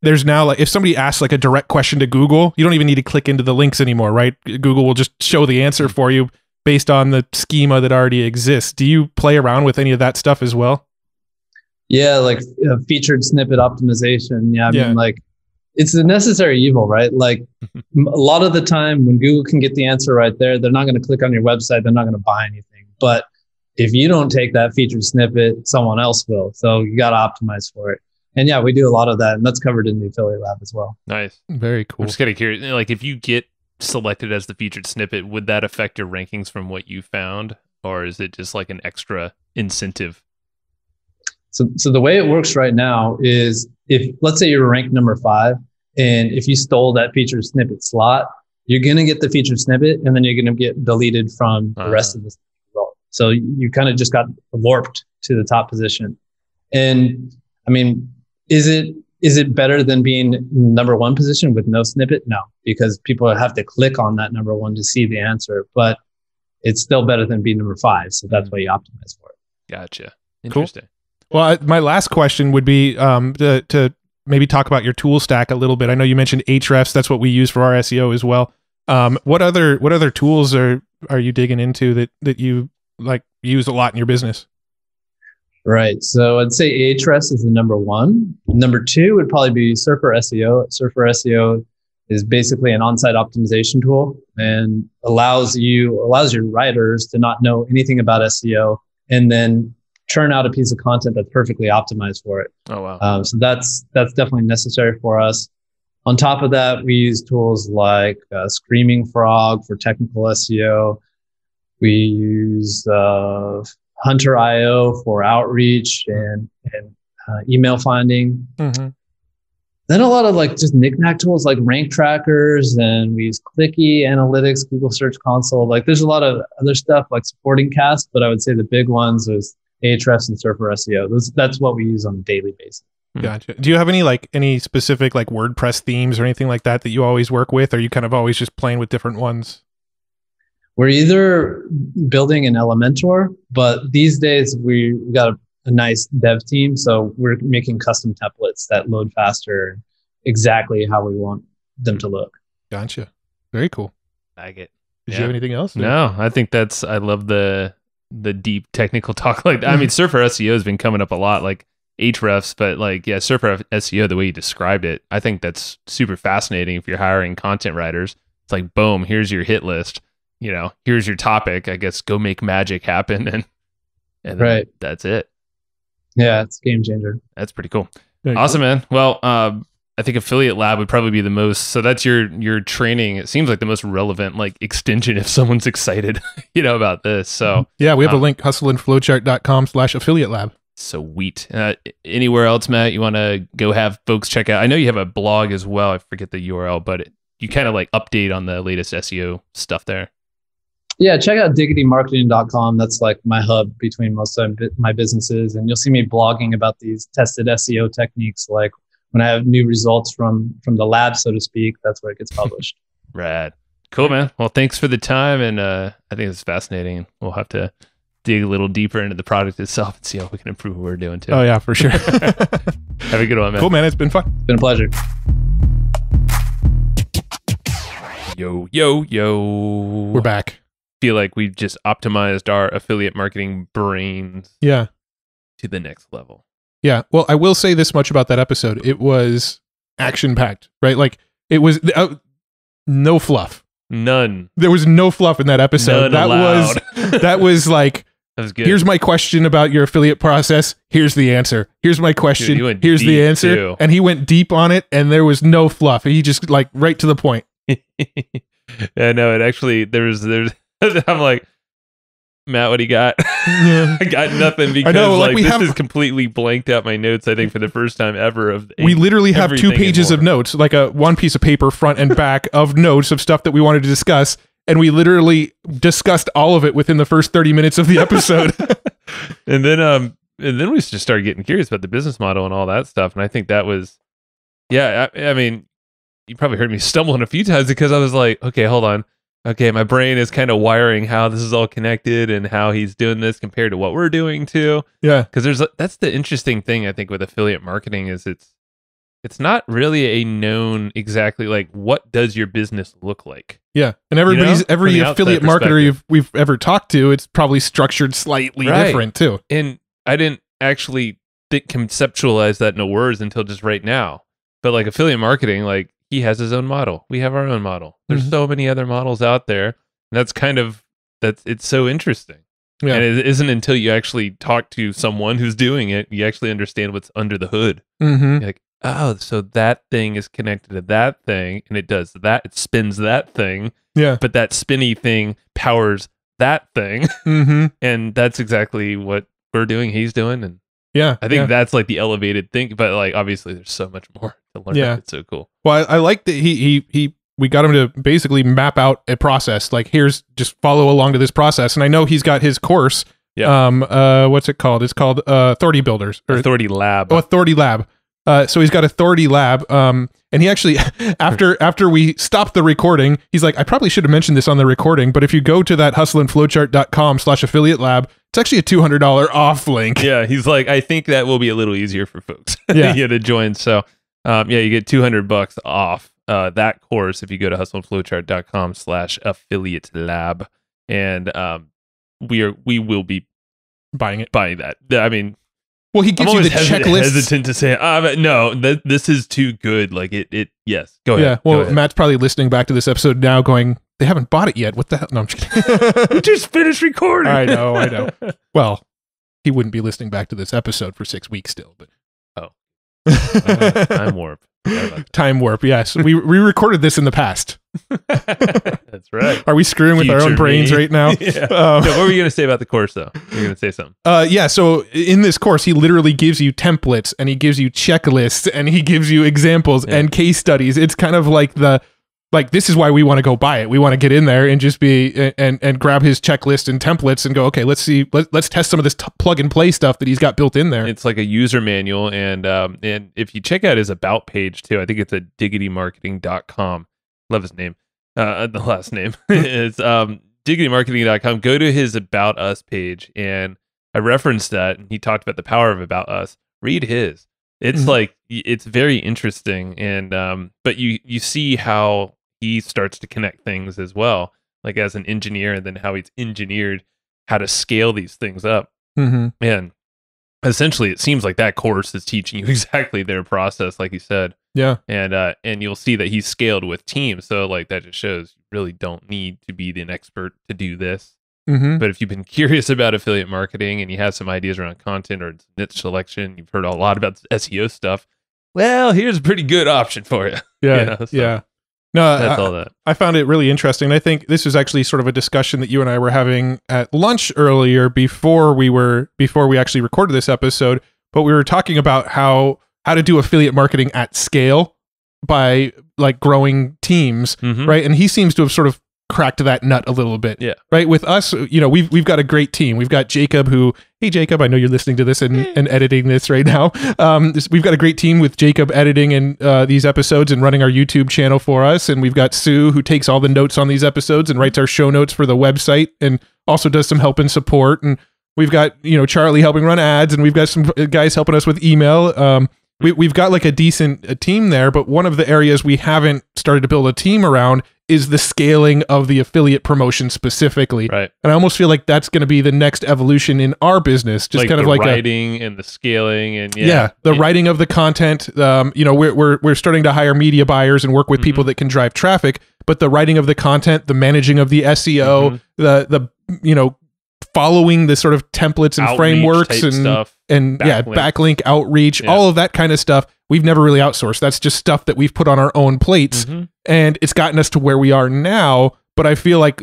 there's now like if somebody asks like a direct question to Google, you don't even need to click into the links anymore, right? Google will just show the answer for you based on the schema that already exists. Do you play around with any of that stuff as well? Yeah, like featured snippet optimization. Yeah, I mean, like it's a necessary evil, right? Like a lot of the time when Google can get the answer right there, they're not going to click on your website. They're not going to buy anything. But if you don't take that featured snippet, someone else will. So you got to optimize for it. And yeah, we do a lot of that. And that's covered in the affiliate lab as well. Nice. Very cool. I'm just kind of curious. Like if you get selected as the featured snippet, would that affect your rankings from what you found? Or is it just like an extra incentive? So the way it works right now is if, let's say you're ranked number 5, and if you stole that featured snippet slot, you're going to get the featured snippet and then you're going to get deleted from the rest of the result. So you kind of just got warped to the top position. And I mean, is it better than being number 1 position with no snippet? No, because people have to click on that number 1 to see the answer, but it's still better than being number 5. So that's why you optimize for it. Gotcha. Interesting. Cool. Well, my last question would be to maybe talk about your tool stack a little bit. I know you mentioned Ahrefs. That's what we use for our SEO as well. What other tools are you digging into that you like use a lot in your business? Right. So I'd say Ahrefs is the number 1. Number 2 would probably be Surfer SEO. Surfer SEO is basically an on-site optimization tool and allows your writers to not know anything about SEO and then churn out a piece of content that's perfectly optimized for it. Oh, wow. So that's definitely necessary for us. On top of that, we use tools like Screaming Frog for technical SEO. We use Hunter.io for outreach and email finding. Mm-hmm. Then a lot of like just knickknack tools like rank trackers, and we use Clicky, Analytics, Google Search Console. Like there's a lot of other stuff like supporting cast, but I would say the big ones is Ahrefs and Surfer SEO. That's what we use on a daily basis. Gotcha. Do you have any specific like WordPress themes or anything like that you always work with? Or are you kind of always just playing with different ones? We're either building an Elementor, but these days we got a nice dev team. So we're making custom templates that load faster, exactly how we want them to look. Gotcha. Very cool. Like it. Did you have anything else? No, I think I love the deep technical talk like that. I mean, Surfer SEO has been coming up a lot, like Ahrefs, but like, yeah, Surfer SEO, the way you described it, I think that's super fascinating if you're hiring content writers. It's like, boom, here's your hit list. You know, here's your topic. I guess go make magic happen, and then right. That's it. Yeah, it's a game changer. That's pretty cool. Very awesome, cool. man. Well, I think Affiliate Lab would probably be the most. So that's your training. It seems like the most relevant like extension if someone's excited, about this. So yeah, we have a link, hustleandflowchart.com/affiliate lab. Sweet. Anywhere else, Matt, you want to go have folks check out? I know you have a blog as well. I forget the URL, but you kind of like update on the latest SEO stuff there. Yeah, check out diggitymarketing.com. That's like my hub between most of my businesses. And you'll see me blogging about these tested SEO techniques. Like when I have new results from the lab, so to speak, that's where it gets published. Rad. Cool, man. Well, thanks for the time. And I think it's fascinating. We'll have to dig a little deeper into the product itself and see how we can improve what we're doing too. Oh, yeah, for sure. Have a good one, man. Cool, man. It's been fun. It's been a pleasure. Yo. We're back. Feel like we've just optimized our affiliate marketing brains to the next level. Yeah. Well, I will say this much about that episode. It was action-packed, right? Like it was no fluff. None. There was no fluff in that episode. None allowed. That was like, that was good. Here's my question about your affiliate process. Here's the answer. Here's my question. Dude, here's the answer. Too. And he went deep on it, and there was no fluff. He just like right to the point. Yeah, no, it actually there's I'm like, Matt, what do you got? Yeah. I got nothing because I know, like this is completely blanked out my notes, I think, for the first time ever. We literally have 2 pages of notes, like one piece of paper, front and back, of notes of stuff that we wanted to discuss. And we literally discussed all of it within the first 30 minutes of the episode. and then we just started getting curious about the business model and all that stuff. And I think that was, I mean, you probably heard me stumbling a few times because I was like, okay, hold on. Okay, my brain is kind of wiring how this is all connected and how he's doing this compared to what we're doing too. Yeah. Because that's the interesting thing, I think, with affiliate marketing is it's not really a known exactly like what does your business look like. Yeah. And every affiliate marketer we've ever talked to, it's probably structured slightly different too. And I didn't actually conceptualize that in words until just right now. But like affiliate marketing, like he has his own model. We have our own model. There's so many other models out there. And that's it's so interesting. Yeah. And it isn't until you actually talk to someone who's doing it, you actually understand what's under the hood. You're like, oh, so that thing is connected to that thing, and it does that. It spins that thing. Yeah. But that spinny thing powers that thing. And that's exactly what we're doing, he's doing. And yeah, I think that's like the elevated thing. But like, obviously, there's so much more to learn. Yeah. It's so cool. Well, I like that we got him to basically map out a process. Like, here's just follow along to this process. And I know he's got his course. Yeah. What's it called? It's called Authority Builders or Authority Lab. Oh, Authority Lab. So he's got Authority Lab. And he actually, after we stopped the recording, he's like, I probably should have mentioned this on the recording, but if you go to that hustleandflowchart.com/affiliate lab, it's actually a $200 off link. Yeah. He's like, I think that will be a little easier for folks to join. So, you get $200 off that course if you go to hustleandflowchart.com/affiliate lab. And we will be buying that. I mean, well, he gives you the checklist. Hesitant to say, no, this is too good. Like yes, go ahead. Yeah, well, Matt's probably listening back to this episode now going, they haven't bought it yet. What the hell? No, I'm just kidding. We just finished recording. I know. Well, he wouldn't be listening back to this episode for 6 weeks still, but. Time warp. Time warp, yes. We recorded this in the past. That's right. Are we screwing with our own brains right now? Yeah. What were you going to say about the course, though? You're going to say something. Yeah, so in this course, he literally gives you templates, and he gives you checklists, and he gives you examples and case studies. It's kind of like this is why we want to go buy it. We want to get in there and just be and grab his checklist and templates and go, okay, let's test some of this plug and play stuff that he's got built in there. It's like a user manual, and if you check out his about page too, I think it's at diggitymarketing.com. Love his name. The last name is diggitymarketing.com. Go to his About Us page, and I referenced that, and he talked about the power of About Us. Read his. It's like it's very interesting, and but you see how he starts to connect things as well, like as an engineer, and then how he's engineered how to scale these things up. And essentially, it seems like that course is teaching you exactly their process, like you said. Yeah. And you'll see that he's scaled with teams. So like that just shows you really don't need to be an expert to do this. But if you've been curious about affiliate marketing and you have some ideas around content or niche selection, you've heard a lot about SEO stuff. Well, here's a pretty good option for you. Yeah. Yeah. No, that's all that. I found it really interesting. I think this was actually sort of a discussion that you and I were having at lunch earlier before we actually recorded this episode. But we were talking about how to do affiliate marketing at scale by like growing teams, right? And he seems to have sort of cracked that nut a little bit. Yeah. Right. With us, we've got a great team. We've got Jacob hey Jacob, I know you're listening to this and editing this right now. We've got a great team with Jacob editing and these episodes and running our YouTube channel for us. And we've got Sue who takes all the notes on these episodes and writes our show notes for the website and also does some help and support. And we've got, Charlie helping run ads, and we've got some guys helping us with email. We've got like a decent team there, but one of the areas we haven't started to build a team around is the scaling of the affiliate promotion specifically. Right. And I almost feel like that's going to be the next evolution in our business. Just like kind of the like writing and the scaling and the writing of the content. We're starting to hire media buyers and work with people that can drive traffic, but the writing of the content, the managing of the SEO, the following the sort of templates and outreach frameworks and stuff, and backlink outreach, all of that kind of stuff. We've never really outsourced. That's just stuff that we've put on our own plates, and it's gotten us to where we are now. But I feel like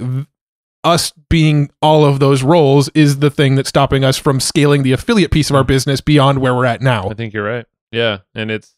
us being all of those roles is the thing that's stopping us from scaling the affiliate piece of our business beyond where we're at now. I think you're right. Yeah. And it's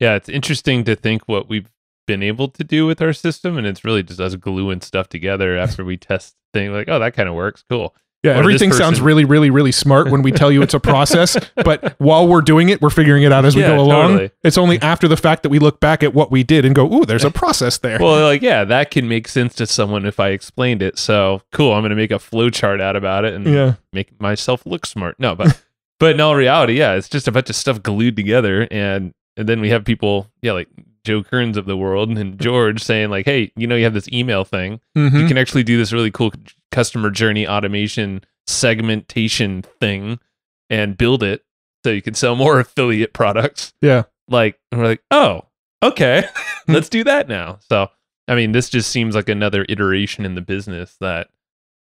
interesting to think what we've been able to do with our system. And it's really just us gluing stuff together after we test things like, oh, that kind of works. Cool. Yeah, everything sounds really, really, really smart when we tell you it's a process, but while we're doing it, we're figuring it out as we go along. Totally. It's only after the fact that we look back at what we did and go, ooh, there's a process there. Well, that can make sense to someone if I explained it. So cool, I'm going to make a flow chart out about it and make myself look smart. No, but in all reality, it's just a bunch of stuff glued together. And then we have people, like Joe Kearns of the world and George saying like, hey, you have this email thing. You can actually do this really cool customer journey automation segmentation thing and build it so you can sell more affiliate products. Yeah. like, and we're like, oh, okay, let's do that now. So, I mean, this just seems like another iteration in the business that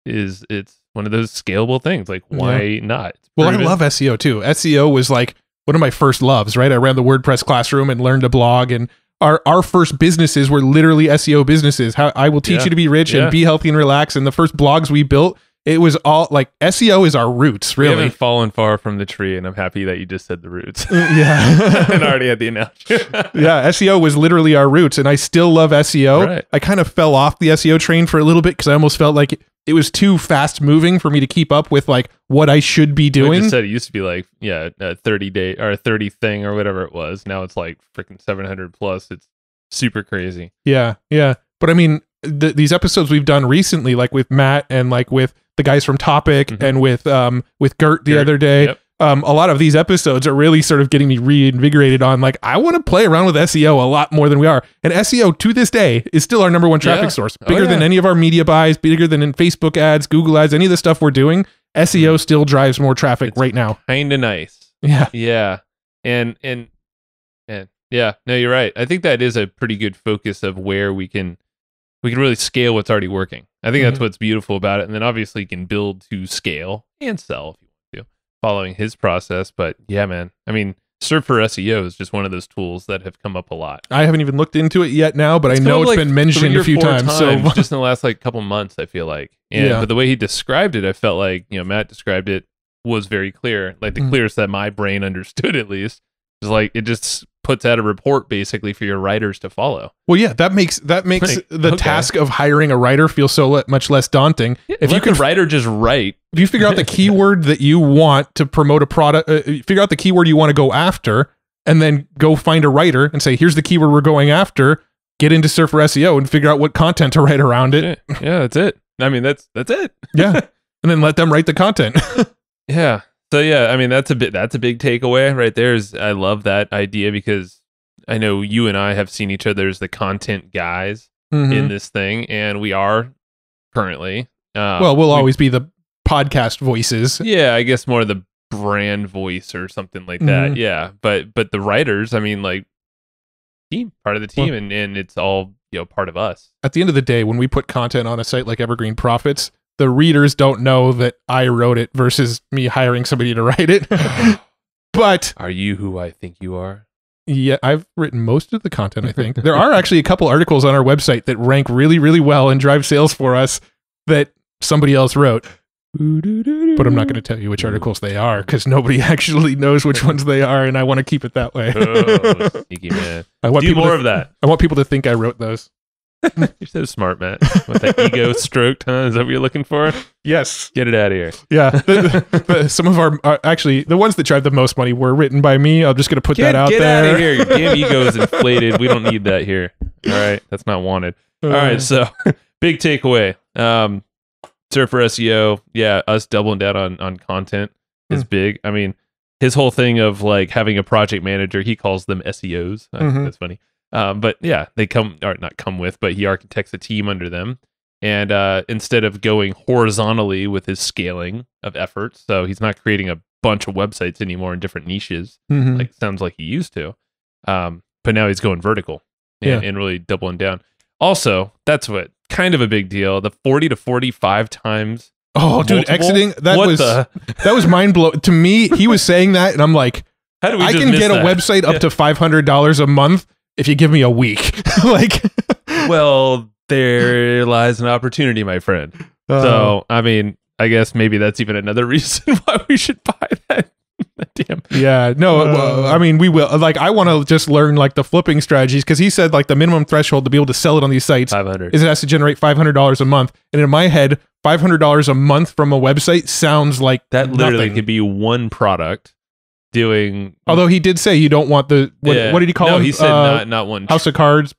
it's one of those scalable things. Like, why not? Well, I love SEO too. SEO was like one of my first loves, right? I ran the WordPress classroom and learned to blog, and our first businesses were literally SEO businesses. How I will teach you to be rich and be healthy and relax. And the first blogs we built, it was all like SEO is our roots, really. We haven't fallen far from the tree, and I'm happy that you just said the roots. Yeah. And already had the analogy. Yeah, SEO was literally our roots, and I still love SEO. Right. I kind of fell off the SEO train for a little bit because I almost felt like it was too fast moving for me to keep up with like what I should be doing. I just said it used to be like, a 30-day or a 30 thing or whatever it was. Now it's like freaking 700 plus. It's super crazy. Yeah. But I mean, these episodes we've done recently, like with Matt and like with the guys from Topic and with Gert the other day. Yep. A lot of these episodes are really sort of getting me reinvigorated on like, I want to play around with SEO a lot more than we are. And SEO to this day is still our number one traffic source, bigger than any of our media buys, bigger than in Facebook ads, Google ads, any of the stuff we're doing. SEO still drives more traffic right now. Kind of nice. Yeah. Yeah. And yeah, no, you're right. I think that is a pretty good focus of where we can really scale what's already working. I think that's what's beautiful about it. And then obviously you can build to scale and sell if you want to, following his process. But yeah, man, I mean, Serve for SEO is just one of those tools that have come up a lot. I haven't even looked into it yet now, but I know it's been mentioned a few times. So just in the last like couple months, I feel like. And but the way he described it, I felt like, Matt described it was very clear. Like the clearest that my brain understood, at least. Is like it just puts out a report basically for your writers to follow. Well, yeah, that makes like, the task of hiring a writer feel so much less daunting. Yeah, if you can writer just write, if you figure out the keyword that you want to promote a product, figure out the keyword you want to go after, and then go find a writer and say, "Here's the keyword we're going after." Get into Serve for SEO and figure out what content to write around it. Yeah, that's it. I mean, that's it. Yeah, and then let them write the content. Yeah. So yeah, I mean that's a big takeaway right there. I love that idea because I know you and I have seen each other as the content guys in this thing, and we are currently. We'll always be the podcast voices. Yeah, I guess more the brand voice or something like that. Yeah, but the writers, I mean, like part of the team, and it's all part of us. At the end of the day, when we put content on a site like Evergreen Profits, the readers don't know that I wrote it versus me hiring somebody to write it. But are you who I think you are? Yeah, I've written most of the content, I think. There are actually a couple articles on our website that rank really, really well and drive sales for us that somebody else wrote. But I'm not going to tell you which articles they are because nobody actually knows which ones they are, and I want to keep it that way. Oh, sneaky man. I want Do more of that. I want people to think I wrote those. You're so smart, Matt. With that ego stroked, huh? Is that what you're looking for? Yes. Get it out of here. Yeah. Some of our actually, the ones that drive the most money were written by me. I'm just going to put that out there. Get out of here. Your damn ego is inflated. We don't need that here. All right. That's not wanted. All right. So, big takeaway. Serve for SEO. Yeah. Us doubling down on content is big. I mean, his whole thing of like having a project manager, he calls them SEOs. I think that's funny. But yeah, they but he architects a team under them. And instead of going horizontally with his scaling of efforts, so he's not creating a bunch of websites anymore in different niches, like it sounds like he used to. But now he's going vertical and really doubling down. Also, that's what kind of a big deal. The 40 to 45 times. Oh, dude, exiting that was mind blowing to me. He was saying that, and I'm like, I can get a website up to $500 a month if you give me a week. Like, well, there lies an opportunity, my friend. So, I mean, I guess maybe that's even another reason why we should buy that. Damn. Yeah, no, I mean, we will. Like, I want to just learn like the flipping strategies because he said like the minimum threshold to be able to sell it on these sites 500 is it has to generate $500 a month. And in my head, $500 a month from a website sounds like that literally nothing. Could be one product. Doing, although he did say you don't want the what did he call it? No, he said not one house of cards.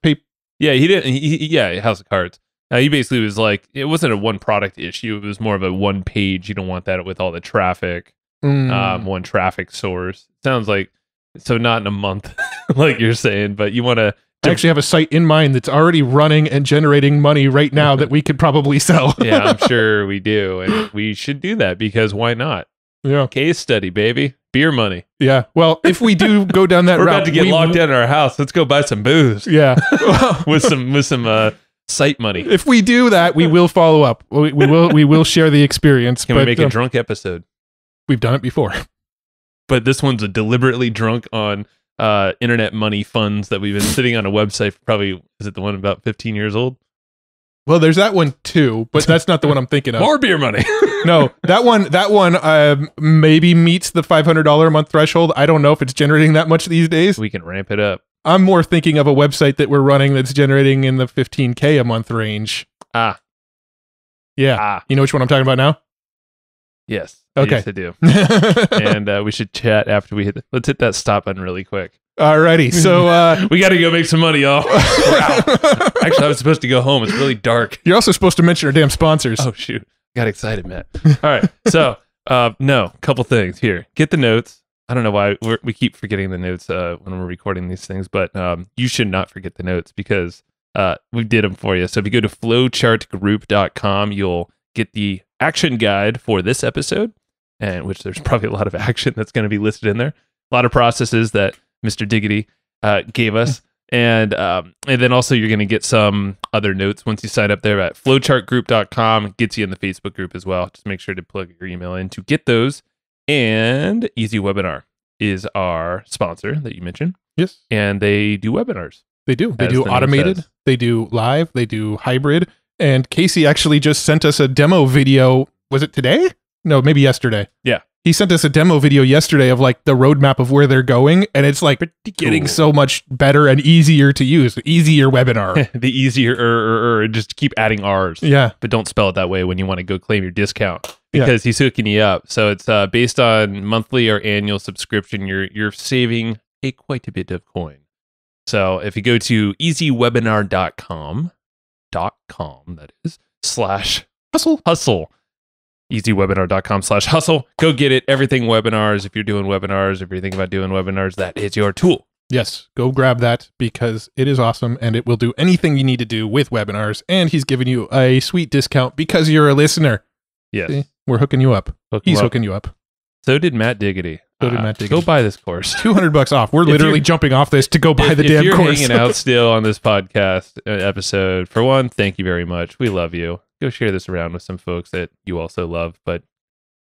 Yeah, he didn't. House of cards. He basically was like, it wasn't a one product issue. It was more of a one page. You don't want that with all the traffic. One traffic source. Sounds like so not in a month, like you're saying, but you want to. I actually have a site in mind that's already running and generating money right now that we could probably sell. Yeah, I'm sure we do, and we should do that because why not? Yeah. Case study, baby. beer money. Yeah. Well, if we do go down that We're route, about to get locked in our house. Let's go buy some booze. Yeah. with some site money. If we do that, we will follow up. We will share the experience. Can we make a drunk episode? We've done it before. But this one's a deliberately drunk on internet money funds that we've been sitting on a website for probably, is it the one about 15 years old? Well, there's that one too, but that's not the one I'm thinking of. More beer money. No, that one maybe meets the $500 a month threshold. I don't know if it's generating that much these days. We can ramp it up. I'm more thinking of a website that we're running that's generating in the 15K a month range. Ah. Yeah. Ah. You know which one I'm talking about now? Yes. Okay. Yes, I do. And we should chat after let's hit that stop button really quick. Alrighty. So we got to go make some money, y'all. Actually, I was supposed to go home. It's really dark. You're also supposed to mention our damn sponsors. Oh, shoot. Got excited, Matt. All right. So, couple things here. Get the notes. I don't know why we keep forgetting the notes when we're recording these things, but you should not forget the notes because we did them for you. So if you go to flowchartgroup.com, you'll get the action guide for this episode, and which there's probably a lot of action that's going to be listed in there. A lot of processes that Mr. Diggity gave us. And then also you're going to get some other notes once you sign up there at flowchartgroup.com. It gets you in the Facebook group as well. Just make sure to plug your email in to get those. And Easy Webinar is our sponsor that you mentioned. Yes. And they do webinars. They do. They As do the name automated. says. They do live. They do hybrid. And Casey actually just sent us a demo video. Was it today? No, maybe yesterday. Yeah. He sent us a demo video yesterday of like the roadmap of where they're going. And it's like getting so much better and easier to use. Easier webinar. The easier, just keep adding R's. Yeah. But don't spell it that way when you want to go claim your discount because he's hooking you up. So it's based on monthly or annual subscription. You're saving quite a bit of coin. So if you go to easywebinar.com, that is, /hustle. easywebinar.com/hustle. Go get it. Everything webinars. If you're doing webinars, if you're thinking about doing webinars, that is your tool. Yes. Go grab that because it is awesome and it will do anything you need to do with webinars. And he's giving you a sweet discount because you're a listener. Yes. See? We're hooking you up. He's hooking you up. So did Matt Diggity. Go buy this course. $200 off. We're literally jumping off this to go buy the damn course. If you're hanging out still on this podcast episode, for one, thank you very much. We love you. Go share this around with some folks that you also love. But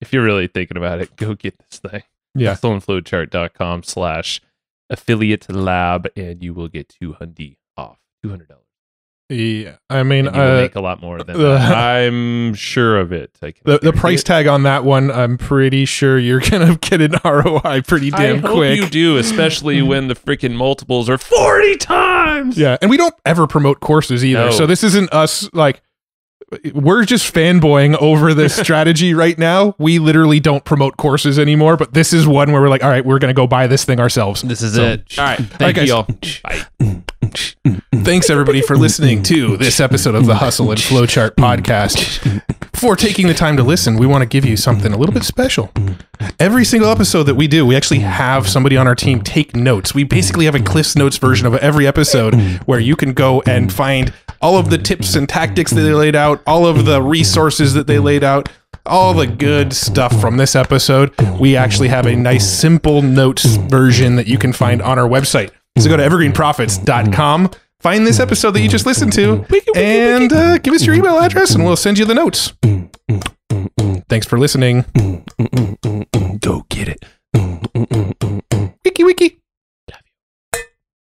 if you're really thinking about it, go get this thing. Yeah. hustleandflowchart.com/affiliate lab, and you will get $200 off. $200. Yeah, I mean, you will make a lot more than that. I'm sure of it. The price tag on that one, I'm pretty sure you're gonna get an ROI pretty damn quick. I hope you do, especially when the freaking multiples are 40 times. Yeah, and we don't ever promote courses either, No. so this isn't us like. We're just fanboying over this strategy right now. We literally don't promote courses anymore, but this is one where we're like, all right, we're going to go buy this thing ourselves. This is it. All right. Thank you, y'all. Bye. Thanks, everybody, for listening to this episode of the Hustle and Flowchart podcast. Before taking the time to listen, we want to give you something a little bit special. Every single episode that we do, we actually have somebody on our team take notes. We basically have a Cliff's Notes version of every episode where you can go and find all of the tips and tactics that they laid out, all of the resources that they laid out, all the good stuff from this episode. We actually have a nice simple notes version that you can find on our website. So go to evergreenprofits.com, find this episode that you just listened to, and give us your email address and we'll send you the notes. Thanks for listening.